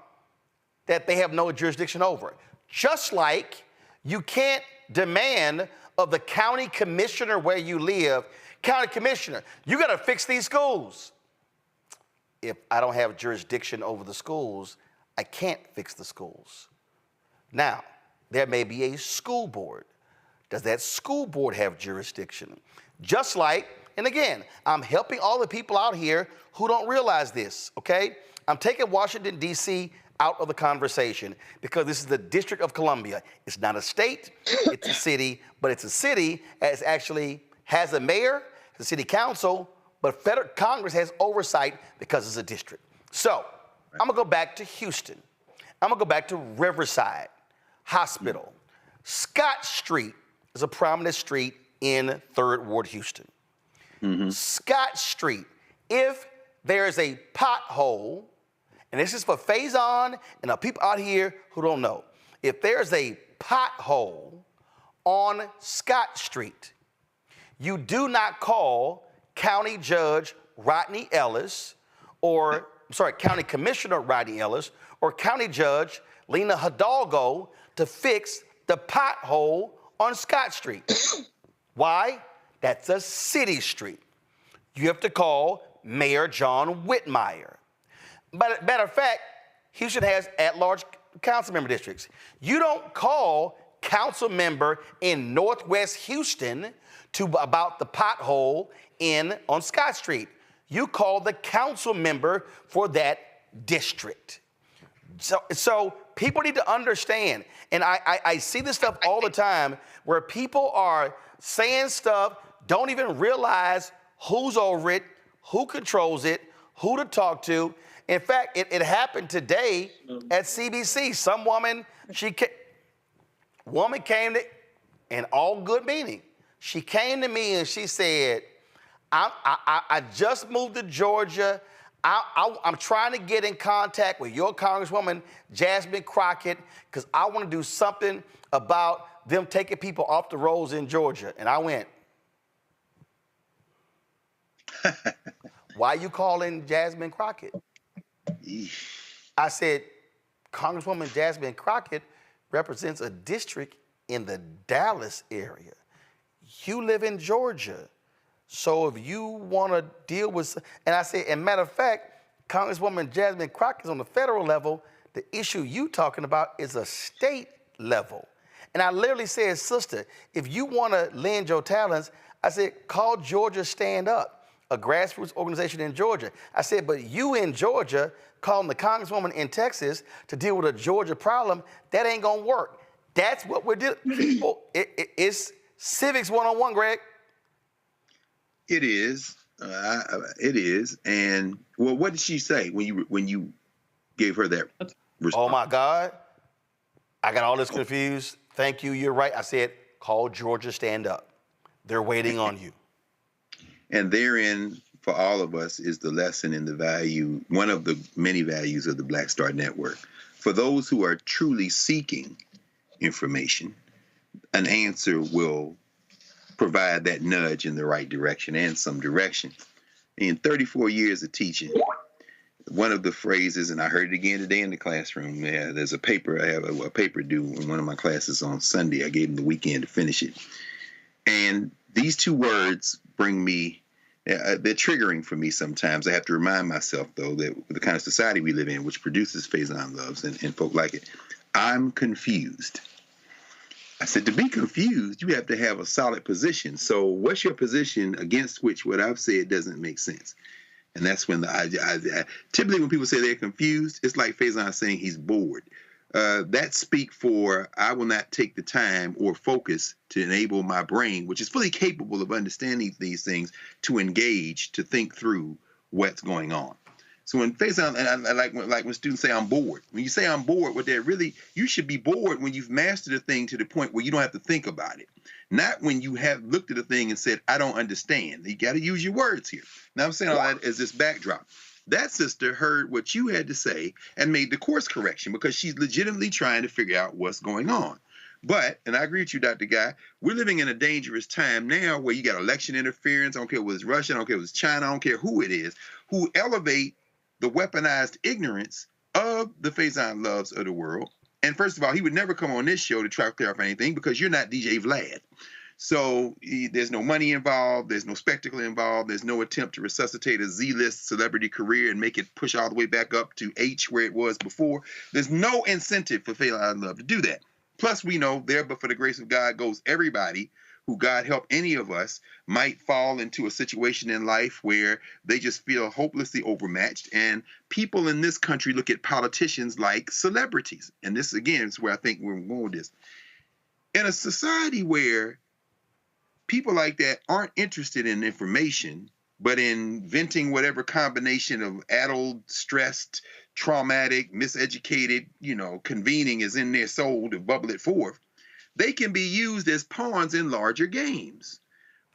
that they have no jurisdiction over. Just like you can't demand of the county commissioner where you live, county commissioner, you got to fix these schools. If I don't have jurisdiction over the schools, I can't fix the schools. Now, there may be a school board. Does that school board have jurisdiction? Just like, and again, I'm helping all the people out here who don't realize this, okay? I'm taking Washington, D.C. out of the conversation because this is the District of Columbia. It's not a state, it's a city, but it's a city that actually has a mayor, the city council, but federal Congress has oversight because it's a district. So I'm gonna go back to Houston. I'm gonna go back to Riverside Hospital. Scott Street is a prominent street in 3rd Ward, Houston. Scott Street, if there is a pothole, and this is for Faison and the people out here who don't know, if there's a pothole on Scott Street, you do not call County Judge Rodney Ellis County Commissioner Rodney Ellis or County Judge Lena Hidalgo to fix the pothole on Scott Street. Why? That's a city street. You have to call Mayor John Whitmire. But matter of fact, Houston has at-large council member districts. You don't call council member in Northwest Houston about the pothole on Scott Street. You call the council member for that district. So people need to understand, and I see this stuff all the time where people are saying stuff, don't even realize who's over it, who controls it, who to talk to. In fact, it happened today at CBC. Some woman, came to, in all good meaning, she came to me and she said, I just moved to Georgia. I'm trying to get in contact with your Congresswoman, Jasmine Crockett, because I want to do something about them taking people off the rolls in Georgia. And I went, why are you calling Jasmine Crockett? I said, Congresswoman Jasmine Crockett represents a district in the Dallas area. You live in Georgia. So if you want to deal with, and I said, and matter of fact, Congresswoman Jasmine Crockett is on the federal level. The issue you talking about is a state level. And I literally said, sister, if you want to lend your talents, I said, call Georgia Stand Up, a grassroots organization in Georgia. I said, but you in Georgia calling the Congresswoman in Texas to deal with a Georgia problem, that ain't gonna work. That's what we're doing. People, it's Civics 101, Greg. It is. It is. And well, what did she say when you gave her that response? Oh my God, I got all this confused. Thank you. You're right. I said, call Georgia Stand Up. They're waiting on you. And therein, for all of us, is the lesson in the value, one of the many values of the Black Star Network. For those who are truly seeking information, an answer will provide that nudge in the right direction and some direction. In 34 years of teaching, one of the phrases, and I heard it again today in the classroom, there's a paper, I have a paper due in one of my classes on Sunday. I gave them the weekend to finish it. And these two words bring me, they're triggering for me sometimes. I have to remind myself, though, that the kind of society we live in, which produces Faison Loves and folk like it, I'm confused. I said, to be confused, you have to have a solid position. So what's your position against which what I've said doesn't make sense? And that's when typically when people say they're confused, it's like Faison saying he's bored. That speak for I will not take the time or focus to enable my brain, which is fully capable of understanding these things, to engage, to think through what's going on. So when Faison, and I like when students say I'm bored. When you say I'm bored, what they're really, you should be bored when you've mastered a thing to the point where you don't have to think about it. Not when you have looked at a thing and said, I don't understand. You got to use your words here. Now I'm saying all that as this backdrop. That sister heard what you had to say and made the course correction because she's legitimately trying to figure out what's going on. But, and I agree with you, Dr. Guy, we're living in a dangerous time now where you got election interference. I don't care whether it's Russia, I don't care whether it's China, I don't care who it is, who elevate the weaponized ignorance of the Faison Loves of the world. And first of all, he would never come on this show to try to clarify anything because you're not DJ Vlad. So there's no money involved. There's no spectacle involved. There's no attempt to resuscitate a Z-list celebrity career and make it push all the way back up to H where it was before. There's no incentive for Faison Love to do that. Plus, we know there, but for the grace of God goes everybody who, God help any of us, might fall into a situation in life where they just feel hopelessly overmatched. And people in this country look at politicians like celebrities. And this, again, is where I think we're going with this. In a society where people like that aren't interested in information, but inventing whatever combination of addled, stressed, traumatic, miseducated, convening is in their soul to bubble it forth, they can be used as pawns in larger games.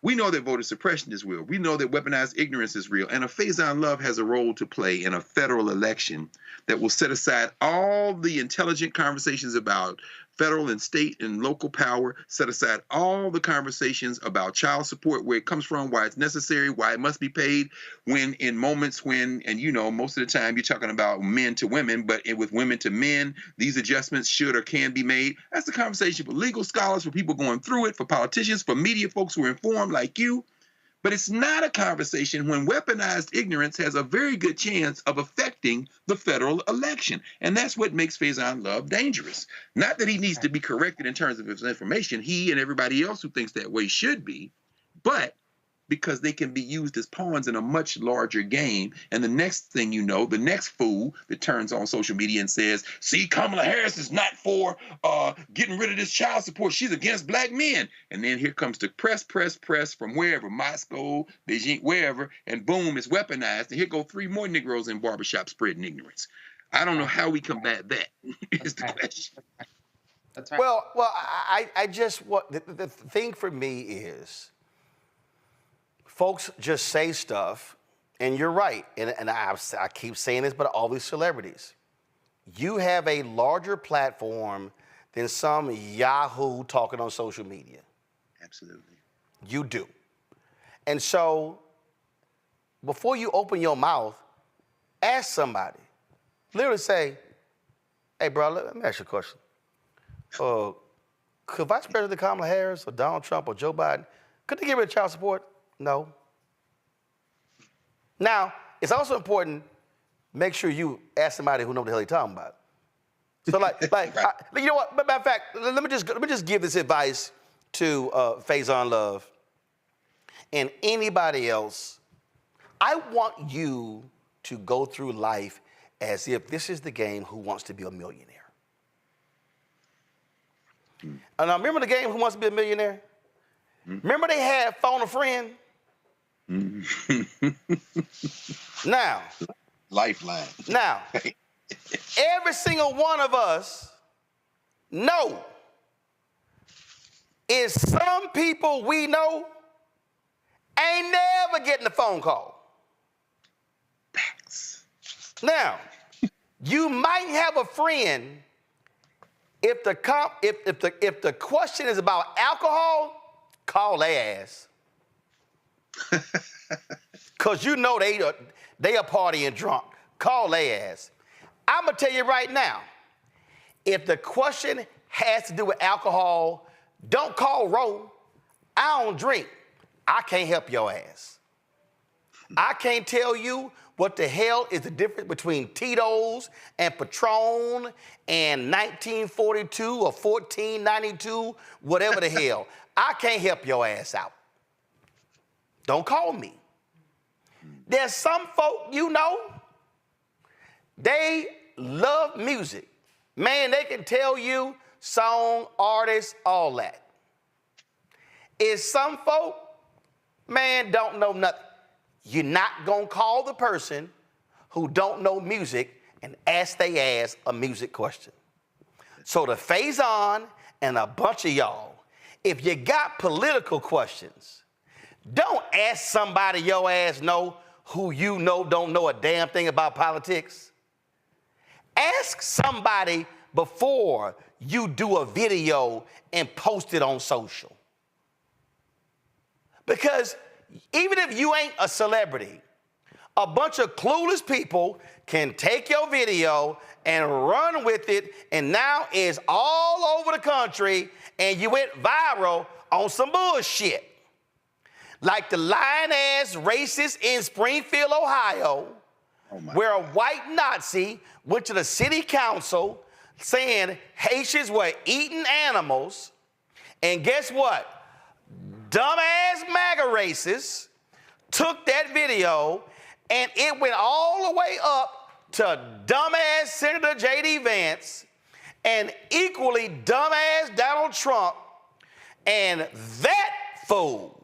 We know that voter suppression is real. We know that weaponized ignorance is real. And a Faison Love has a role to play in a federal election that will set aside all the intelligent conversations about federal and state and local power, set aside all the conversations about child support, where it comes from, why it's necessary, why it must be paid, when in moments when, and most of the time you're talking about men to women, but with women to men, these adjustments should or can be made. That's the conversation for legal scholars, for people going through it, for politicians, for media folks who are informed like you. But it's not a conversation when weaponized ignorance has a very good chance of affecting the federal election. And that's what makes Faison Love dangerous. Not that he needs to be corrected in terms of his information. He and everybody else who thinks that way should be, but because they can be used as pawns in a much larger game. And the next thing you know, the next fool that turns on social media and says, see, Kamala Harris is not for getting rid of this child support. She's against black men. And then here comes the press from wherever, Moscow, Beijing, wherever, and boom, it's weaponized. And here go 3 more Negroes in barbershop spreading ignorance. I don't know how we combat that, is the question. That's right. Well, I just, the thing for me is, folks just say stuff, and you're right, and I keep saying this, but all these celebrities, you have a larger platform than some Yahoo talking on social media. Absolutely. You do. And so, before you open your mouth, ask somebody. Literally say, hey, bro, let me ask you a question. Could Vice President Kamala Harris or Donald Trump or Joe Biden, could they get rid of child support? No. Now, it's also important, make sure you ask somebody who knows the hell they're talking about. So you know what, matter of fact, let me just give this advice to Faison Love and anybody else. I want you to go through life as if this is the game Who Wants to Be a Millionaire. And now remember the game Who Wants to Be a Millionaire? Remember they had Phone a Friend? Now, Lifeline. Now, every single one of us know is some people we know ain't never getting a phone call. Facts. Now, you might have a friend if the question is about alcohol, call their ass. Because you know they are partying drunk. Call their ass. I'm going to tell you right now, if the question has to do with alcohol, don't call Ro. I don't drink. I can't help your ass. I can't tell you what the hell is the difference between Tito's and Patron and 1942 or 1492, whatever the hell. I can't help your ass out. Don't call me. There's some folk you know, they love music. Man, they can tell you song, artist, all that. Is some folk, man, don't know nothing. You're not gonna call the person who don't know music and ask they ass a music question. So the Faison and a bunch of y'all, if you got political questions, don't ask somebody your ass know who you know don't know a damn thing about politics. Ask somebody before you do a video and post it on social. Because even if you ain't a celebrity, a bunch of clueless people can take your video and run with it, and now it's all over the country, and you went viral on some bullshit. Like the lying-ass racist in Springfield, Ohio, where a white Nazi went to the city council saying Haitians were eating animals, and guess what? Dumbass MAGA racists took that video and it went all the way up to dumbass Senator J.D. Vance and equally dumbass Donald Trump, and that fool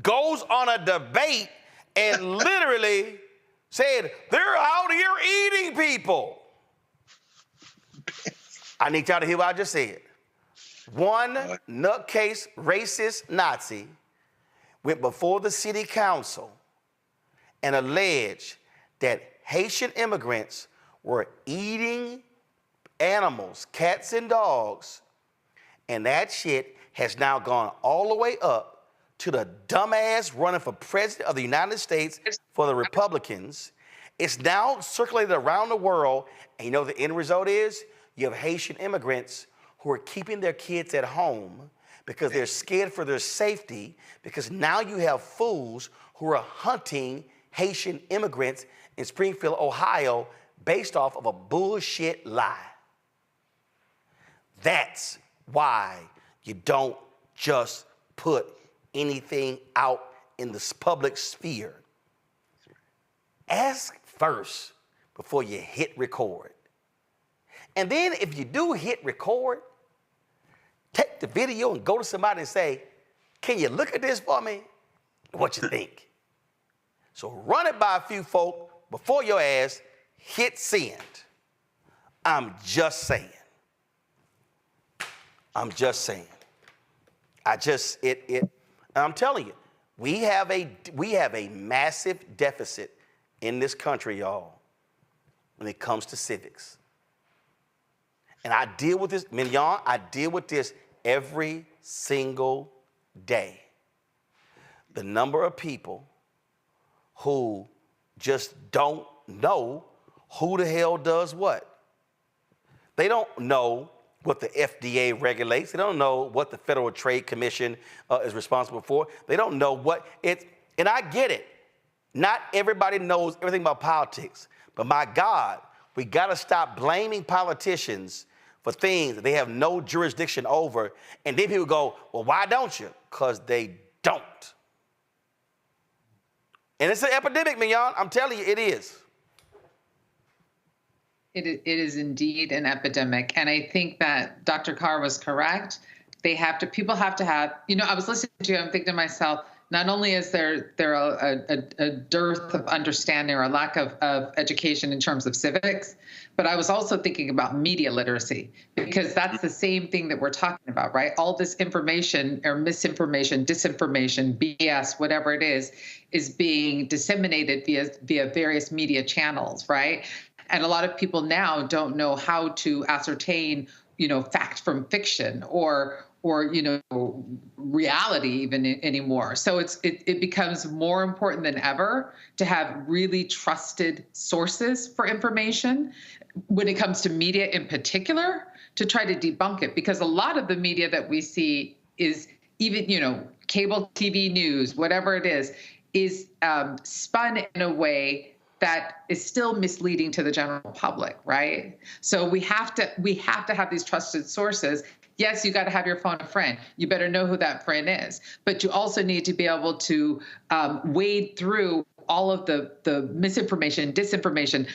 goes on a debate and literally said, they're out here eating people. I need y'all to hear what I just said. One nutcase racist Nazi went before the city council and alleged that Haitian immigrants were eating animals, cats and dogs, and that shit has now gone all the way up to the dumbass running for president of the United States for the Republicans. It's now circulated around the world, and you know what the end result is? You have Haitian immigrants who are keeping their kids at home because they're scared for their safety, because now you have fools who are hunting Haitian immigrants in Springfield, Ohio, based off of a bullshit lie. That's why you don't just put anything out in the public sphere. Ask first before you hit record. And then if you do hit record, take the video and go to somebody and say, can you look at this for me? What you think? So run it by a few folk before your ass hit send. I'm just saying. I'm just saying. I'm telling you, we have a massive deficit in this country, y'all, when it comes to civics. And I deal with this, Mignon, I deal with this every single day. The number of people who just don't know who the hell does what. They don't know what the FDA regulates. They don't know what the Federal Trade Commission is responsible for. They don't know what it's, and I get it. Not everybody knows everything about politics, but my God, we gotta stop blaming politicians for things that they have no jurisdiction over. And then people go, well, why don't you? Because they don't. And it's an epidemic, Mignon. I'm telling you, it is. It is indeed an epidemic. And I think that Dr. Carr was correct. People have to have, I was listening to you, I'm thinking to myself, not only is there a dearth of understanding or a lack of education in terms of civics, but I was also thinking about media literacy, because that's the same thing that we're talking about, right? All this information or misinformation, disinformation, BS, whatever it is being disseminated via various media channels, right? And a lot of people now don't know how to ascertain, fact from fiction or reality even anymore. So it becomes more important than ever to have really trusted sources for information when it comes to media in particular, to try to debunk it, because a lot of the media that we see is even, cable TV news, whatever it is spun in a way that is still misleading to the general public, right? So we have to have these trusted sources. Yes, you got to have your phone a friend. You better know who that friend is. But you also need to be able to wade through all of the misinformation, disinformation,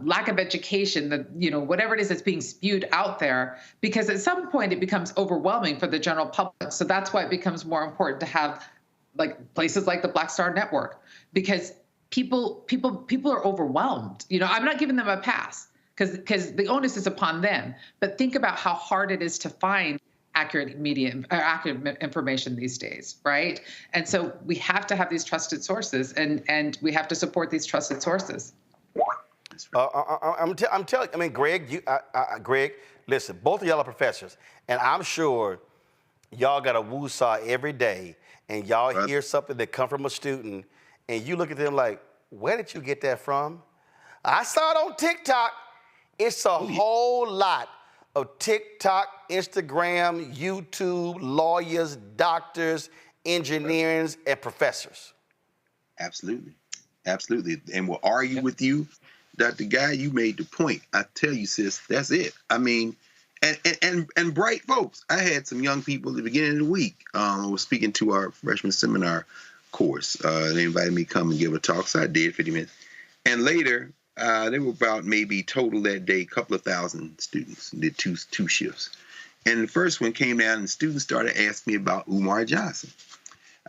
lack of education, whatever it is that's being spewed out there, because at some point it becomes overwhelming for the general public. So that's why it becomes more important to have places like the Black Star Network, because people are overwhelmed. I'm not giving them a pass because the onus is upon them. But think about how hard it is to find accurate accurate information these days, right? And so we have to have these trusted sources, and we have to support these trusted sources. I'm telling. I mean, Greg, Greg, listen. Both of y'all are professors, and I'm sure y'all got a woo-saw every day, and y'all hear something that come from a student. And you look at them like, where did you get that from? I saw it on TikTok. It's a whole lot of TikTok, Instagram, YouTube, lawyers, doctors, engineers, and professors. Absolutely. Absolutely. And we'll argue with you, Dr. Guy. You made the point. I tell you, sis, that's it. I mean, and bright folks. I had some young people at the beginning of the week. I was speaking to our freshman seminar course. They invited me to come and give a talk, so I did 50 minutes. And later, there were about maybe total that day, a couple of thousand students, did two shifts. And the first one came down and students started asking me about Umar Johnson.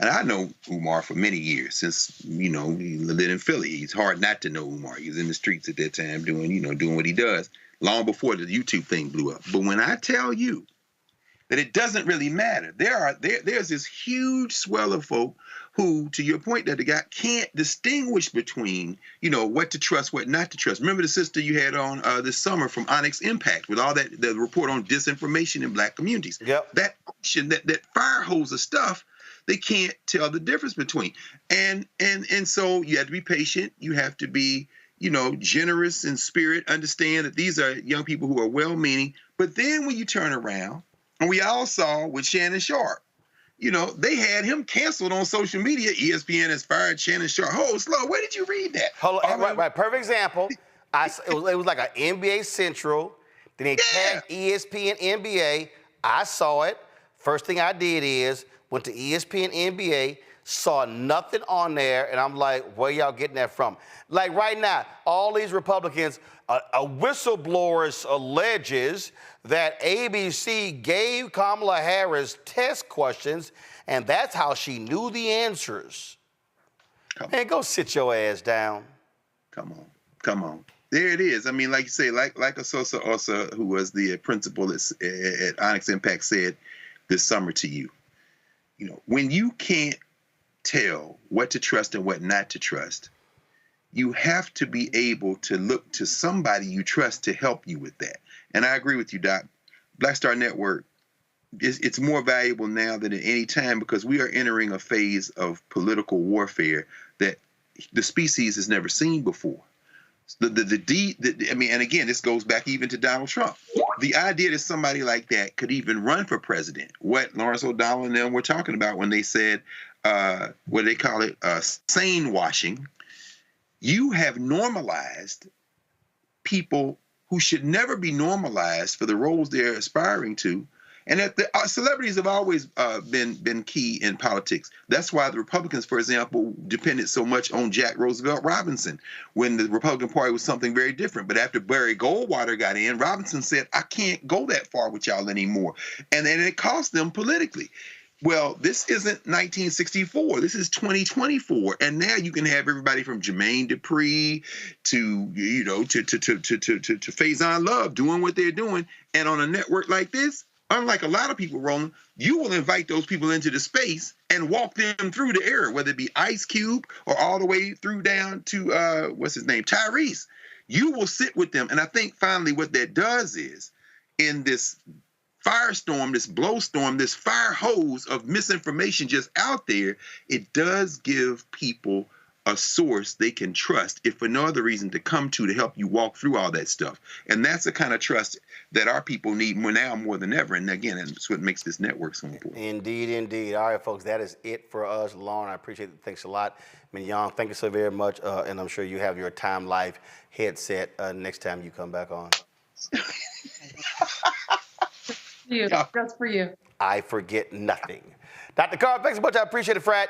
And I know Umar for many years, since, he lived in Philly. It's hard not to know Umar. He was in the streets at that time doing what he does, long before the YouTube thing blew up. But when I tell you that it doesn't really matter, there's this huge swell of folk who, to your point, that the guy can't distinguish between, what to trust, what not to trust. Remember the sister you had on this summer from Onyx Impact with all that, the report on disinformation in Black communities. Yep. That question, that fire hose of stuff, they can't tell the difference between. And so you have to be patient. You have to be, generous in spirit, understand that these are young people who are well-meaning. But then when you turn around, and we all saw with Shannon Sharp, they had him canceled on social media. ESPN has fired Shannon Sharp. Oh, slow. Where did you read that? Hold on, right. Perfect example. It was like an NBA Central. Then they tagged ESPN NBA. I saw it. First thing I did is went to ESPN NBA, saw nothing on there, and I'm like, where y'all getting that from? Like right now, all these Republicans, a whistleblower alleges that ABC gave Kamala Harris test questions, and that's how she knew the answers. Man, go sit your ass down. Come on. There it is. I mean, like you say, like Asosa Osa, who was the principal at Onyx Impact, said this summer to you, when you can't tell what to trust and what not to trust, you have to be able to look to somebody you trust to help you with that. And I agree with you, Doc. Black Star Network, it's more valuable now than at any time because we are entering a phase of political warfare that the species has never seen before. And again, this goes back even to Donald Trump. The idea that somebody like that could even run for president, what Lawrence O'Donnell and them were talking about when they said, what they call it, sane washing. You have normalized people who should never be normalized for the roles they're aspiring to. And that the celebrities have always been key in politics. That's why the Republicans, for example, depended so much on Jack Roosevelt Robinson when the Republican Party was something very different. But after Barry Goldwater got in, Robinson said, I can't go that far with y'all anymore. And then it cost them politically. Well, this isn't 1964. This is 2024, and now you can have everybody from Jermaine Dupri to to Faison Love doing what they're doing, and on a network like this, unlike a lot of people, Roland, you will invite those people into the space and walk them through the era, whether it be Ice Cube or all the way through down to what's his name, Tyrese. You will sit with them, and I think finally what that does is in this firestorm, this blowstorm, this fire hose of misinformation just out there, it does give people a source they can trust, if for no other reason, to come to help you walk through all that stuff. And that's the kind of trust that our people need now more than ever. And again, that's what makes this network so important. Indeed. All right, folks, that is it for us. Lauren, I appreciate it. Thanks a lot. Mignon, thank you so very much. And I'm sure you have your Time Life headset next time you come back on. Just for you. I forget nothing. Dr. Carr, thanks so much. I appreciate it, Frat.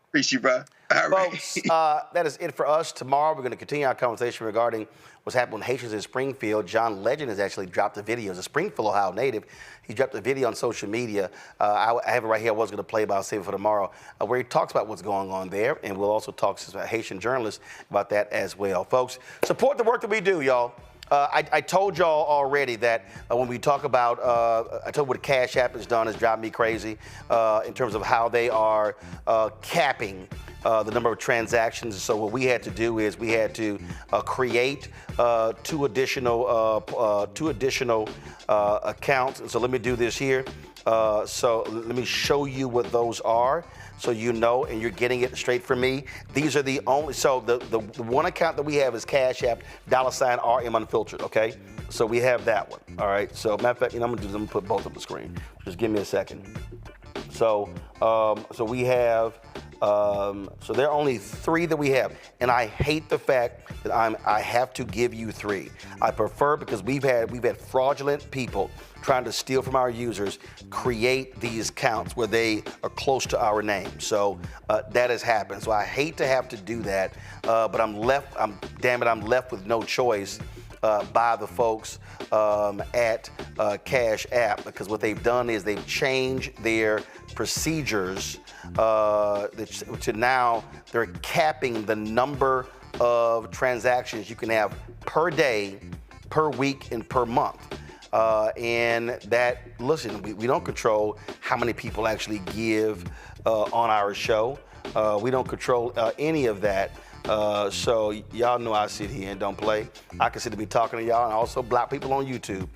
Appreciate you, bro. Folks, that is it for us. Tomorrow, we're going to continue our conversation regarding what's happening with Haitians in Springfield. John Legend has actually dropped a video. He's a Springfield, Ohio native. He dropped a video on social media. I have it right here. I was going to play, but I'll save it for tomorrow, where he talks about what's going on there. And we'll also talk to Haitian journalists about that as well. Folks, support the work that we do, y'all. I told y'all already that when we talk about, I told what Cash App has done is driving me crazy in terms of how they are capping the number of transactions. So what we had to do is we had to create two additional accounts. And so let me do this here. So let me show you what those are, so you know, and you're getting it straight from me. These are the only, so the one account that we have is Cash App, $RM Unfiltered, okay? So we have that one, all right? So matter of fact, I'm gonna put both on the screen. Just give me a second. So we have, so there are only 3 that we have, and I hate the fact that I have to give you 3. I prefer, because we've had fraudulent people trying to steal from our users, create these accounts where they are close to our name. So that has happened. So I hate to have to do that, but I'm left with no choice by the folks at Cash App, because what they've done is they've changed their procedures to now they're capping the number of transactions you can have per day, per week, and per month. And that, listen, we don't control how many people actually give on our show. We don't control any of that. So y'all know I sit here and don't play. I consider me talking to y'all, and also black people on YouTube.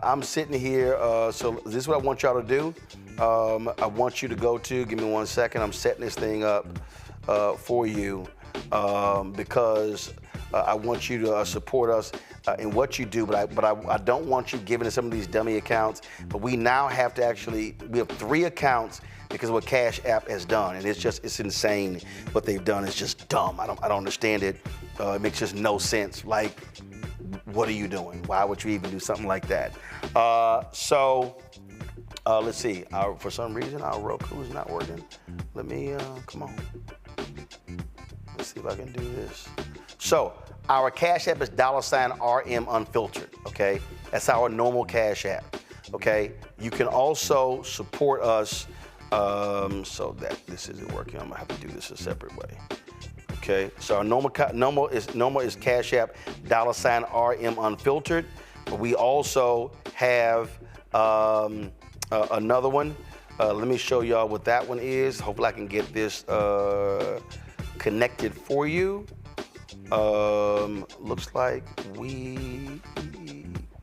I'm sitting here, so this is what I want y'all to do. I want you to go to, give me 1 second, I'm setting this thing up for you because I want you to support us in what you do, but I don't want you giving to some of these dummy accounts. But we now have to actually, we have 3 accounts because of what Cash App has done, and it's insane. What they've done is just dumb. I don't understand it. It makes just no sense. Like, what are you doing? Why would you even do something like that? Let's see. For some reason, our Roku is not working. Let me come on. Let's see if I can do this. So our Cash App is $RM Unfiltered. Okay, that's our normal Cash App. Okay, you can also support us. So that this isn't working, I'm gonna have to do this a separate way. Okay, so our normal is Cash App $RM Unfiltered, but we also have another one. Let me show y'all what that one is. Hopefully I can get this connected for you. Looks like we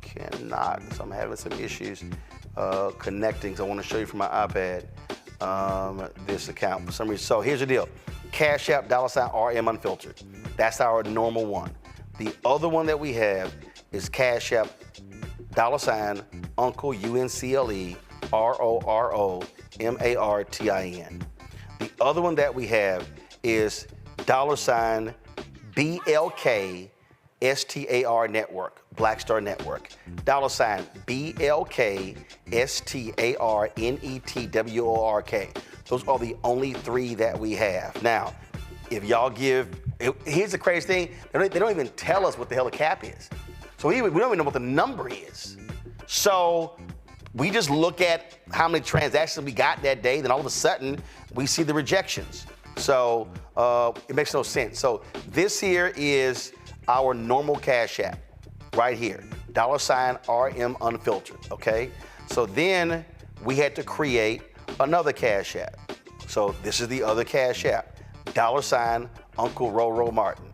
cannot, so I'm having some issues connecting. So I want to show you from my iPad this account for some reason. So here's the deal. Cash App $RM Unfiltered. That's our normal one. The other one that we have is Cash App $Uncle UNCLE ROROMARTIN. The other one that we have is $BLK STAR Network, Black Star Network. $BLK STAR NETWORK. Those are the only 3 that we have. Now, if y'all give, here's the crazy thing, they don't even tell us what the hell the cap is. So we don't even know what the number is. So we just look at how many transactions we got that day, then all of a sudden we see the rejections. So it makes no sense. So this here is our normal Cash App right here, $RM Unfiltered, okay? So then we had to create another Cash App. So this is the other Cash App, $Uncle Roro Martin.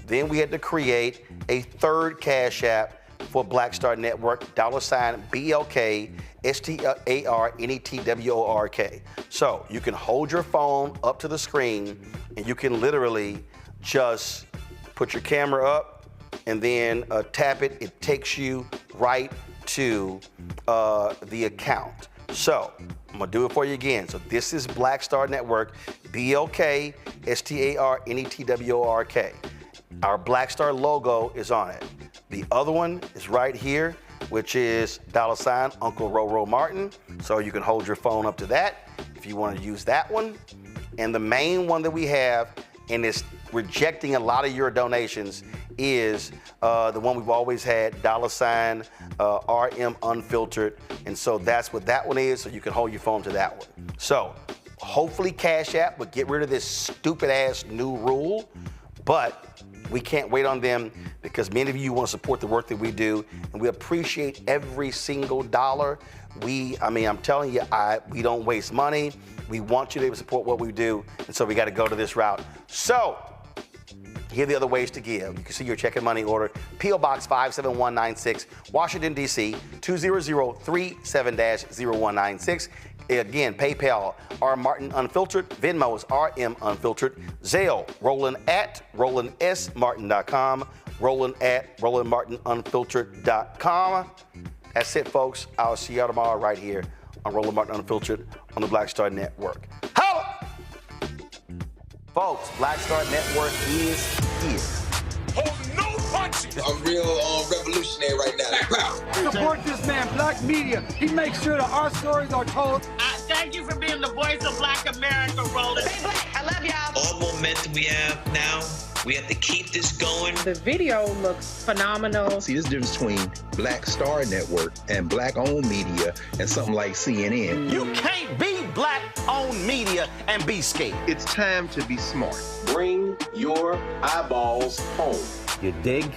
Then we had to create a third Cash App for Black Star Network, $BLK STAR NETWORK. So you can hold your phone up to the screen and you can literally just put your camera up and then tap it. It takes you right to the account. So I'm gonna do it for you again. So this is Black Star Network, BLK STAR NETWORK. Our Black Star logo is on it. The other one is right here, which is $Uncle Roro Martin. So you can hold your phone up to that if you want to use that one. And the main one that we have, and it's rejecting a lot of your donations, is the one we've always had, $RM Unfiltered. And so that's what that one is, so you can hold your phone to that one. So hopefully Cash App will get rid of this stupid ass new rule, but we can't wait on them because many of you want to support the work that we do, and we appreciate every single dollar. I'm telling you, we don't waste money. We want you to be able to support what we do, and so we got to go to this route. So here are the other ways to give. You can see your check and money order, P.O. Box 57196, Washington, D.C., 20037-0196. Again, PayPal, R. Martin Unfiltered. Venmo is RM Unfiltered. Zelle, Roland at RolandSMartin.com. Roland at RolandMartinUnfiltered.com. That's it, folks. I'll see y'all tomorrow right here on Roland Martin Unfiltered on the Black Star Network. Holla! Folks, Black Star Network is here. Oh, no punches! I'm real revolutionary right now. Support this man, Black Media. He makes sure that our stories are told. Thank you for being the voice of Black America, Roland. Stay black. I love y'all. all momentum we have now. We have to keep this going. The video looks phenomenal. See, there's a difference between Black Star Network and Black-owned media and something like CNN. You can't be Black-owned media and be scared. It's time to be smart. Bring your eyeballs home. You dig?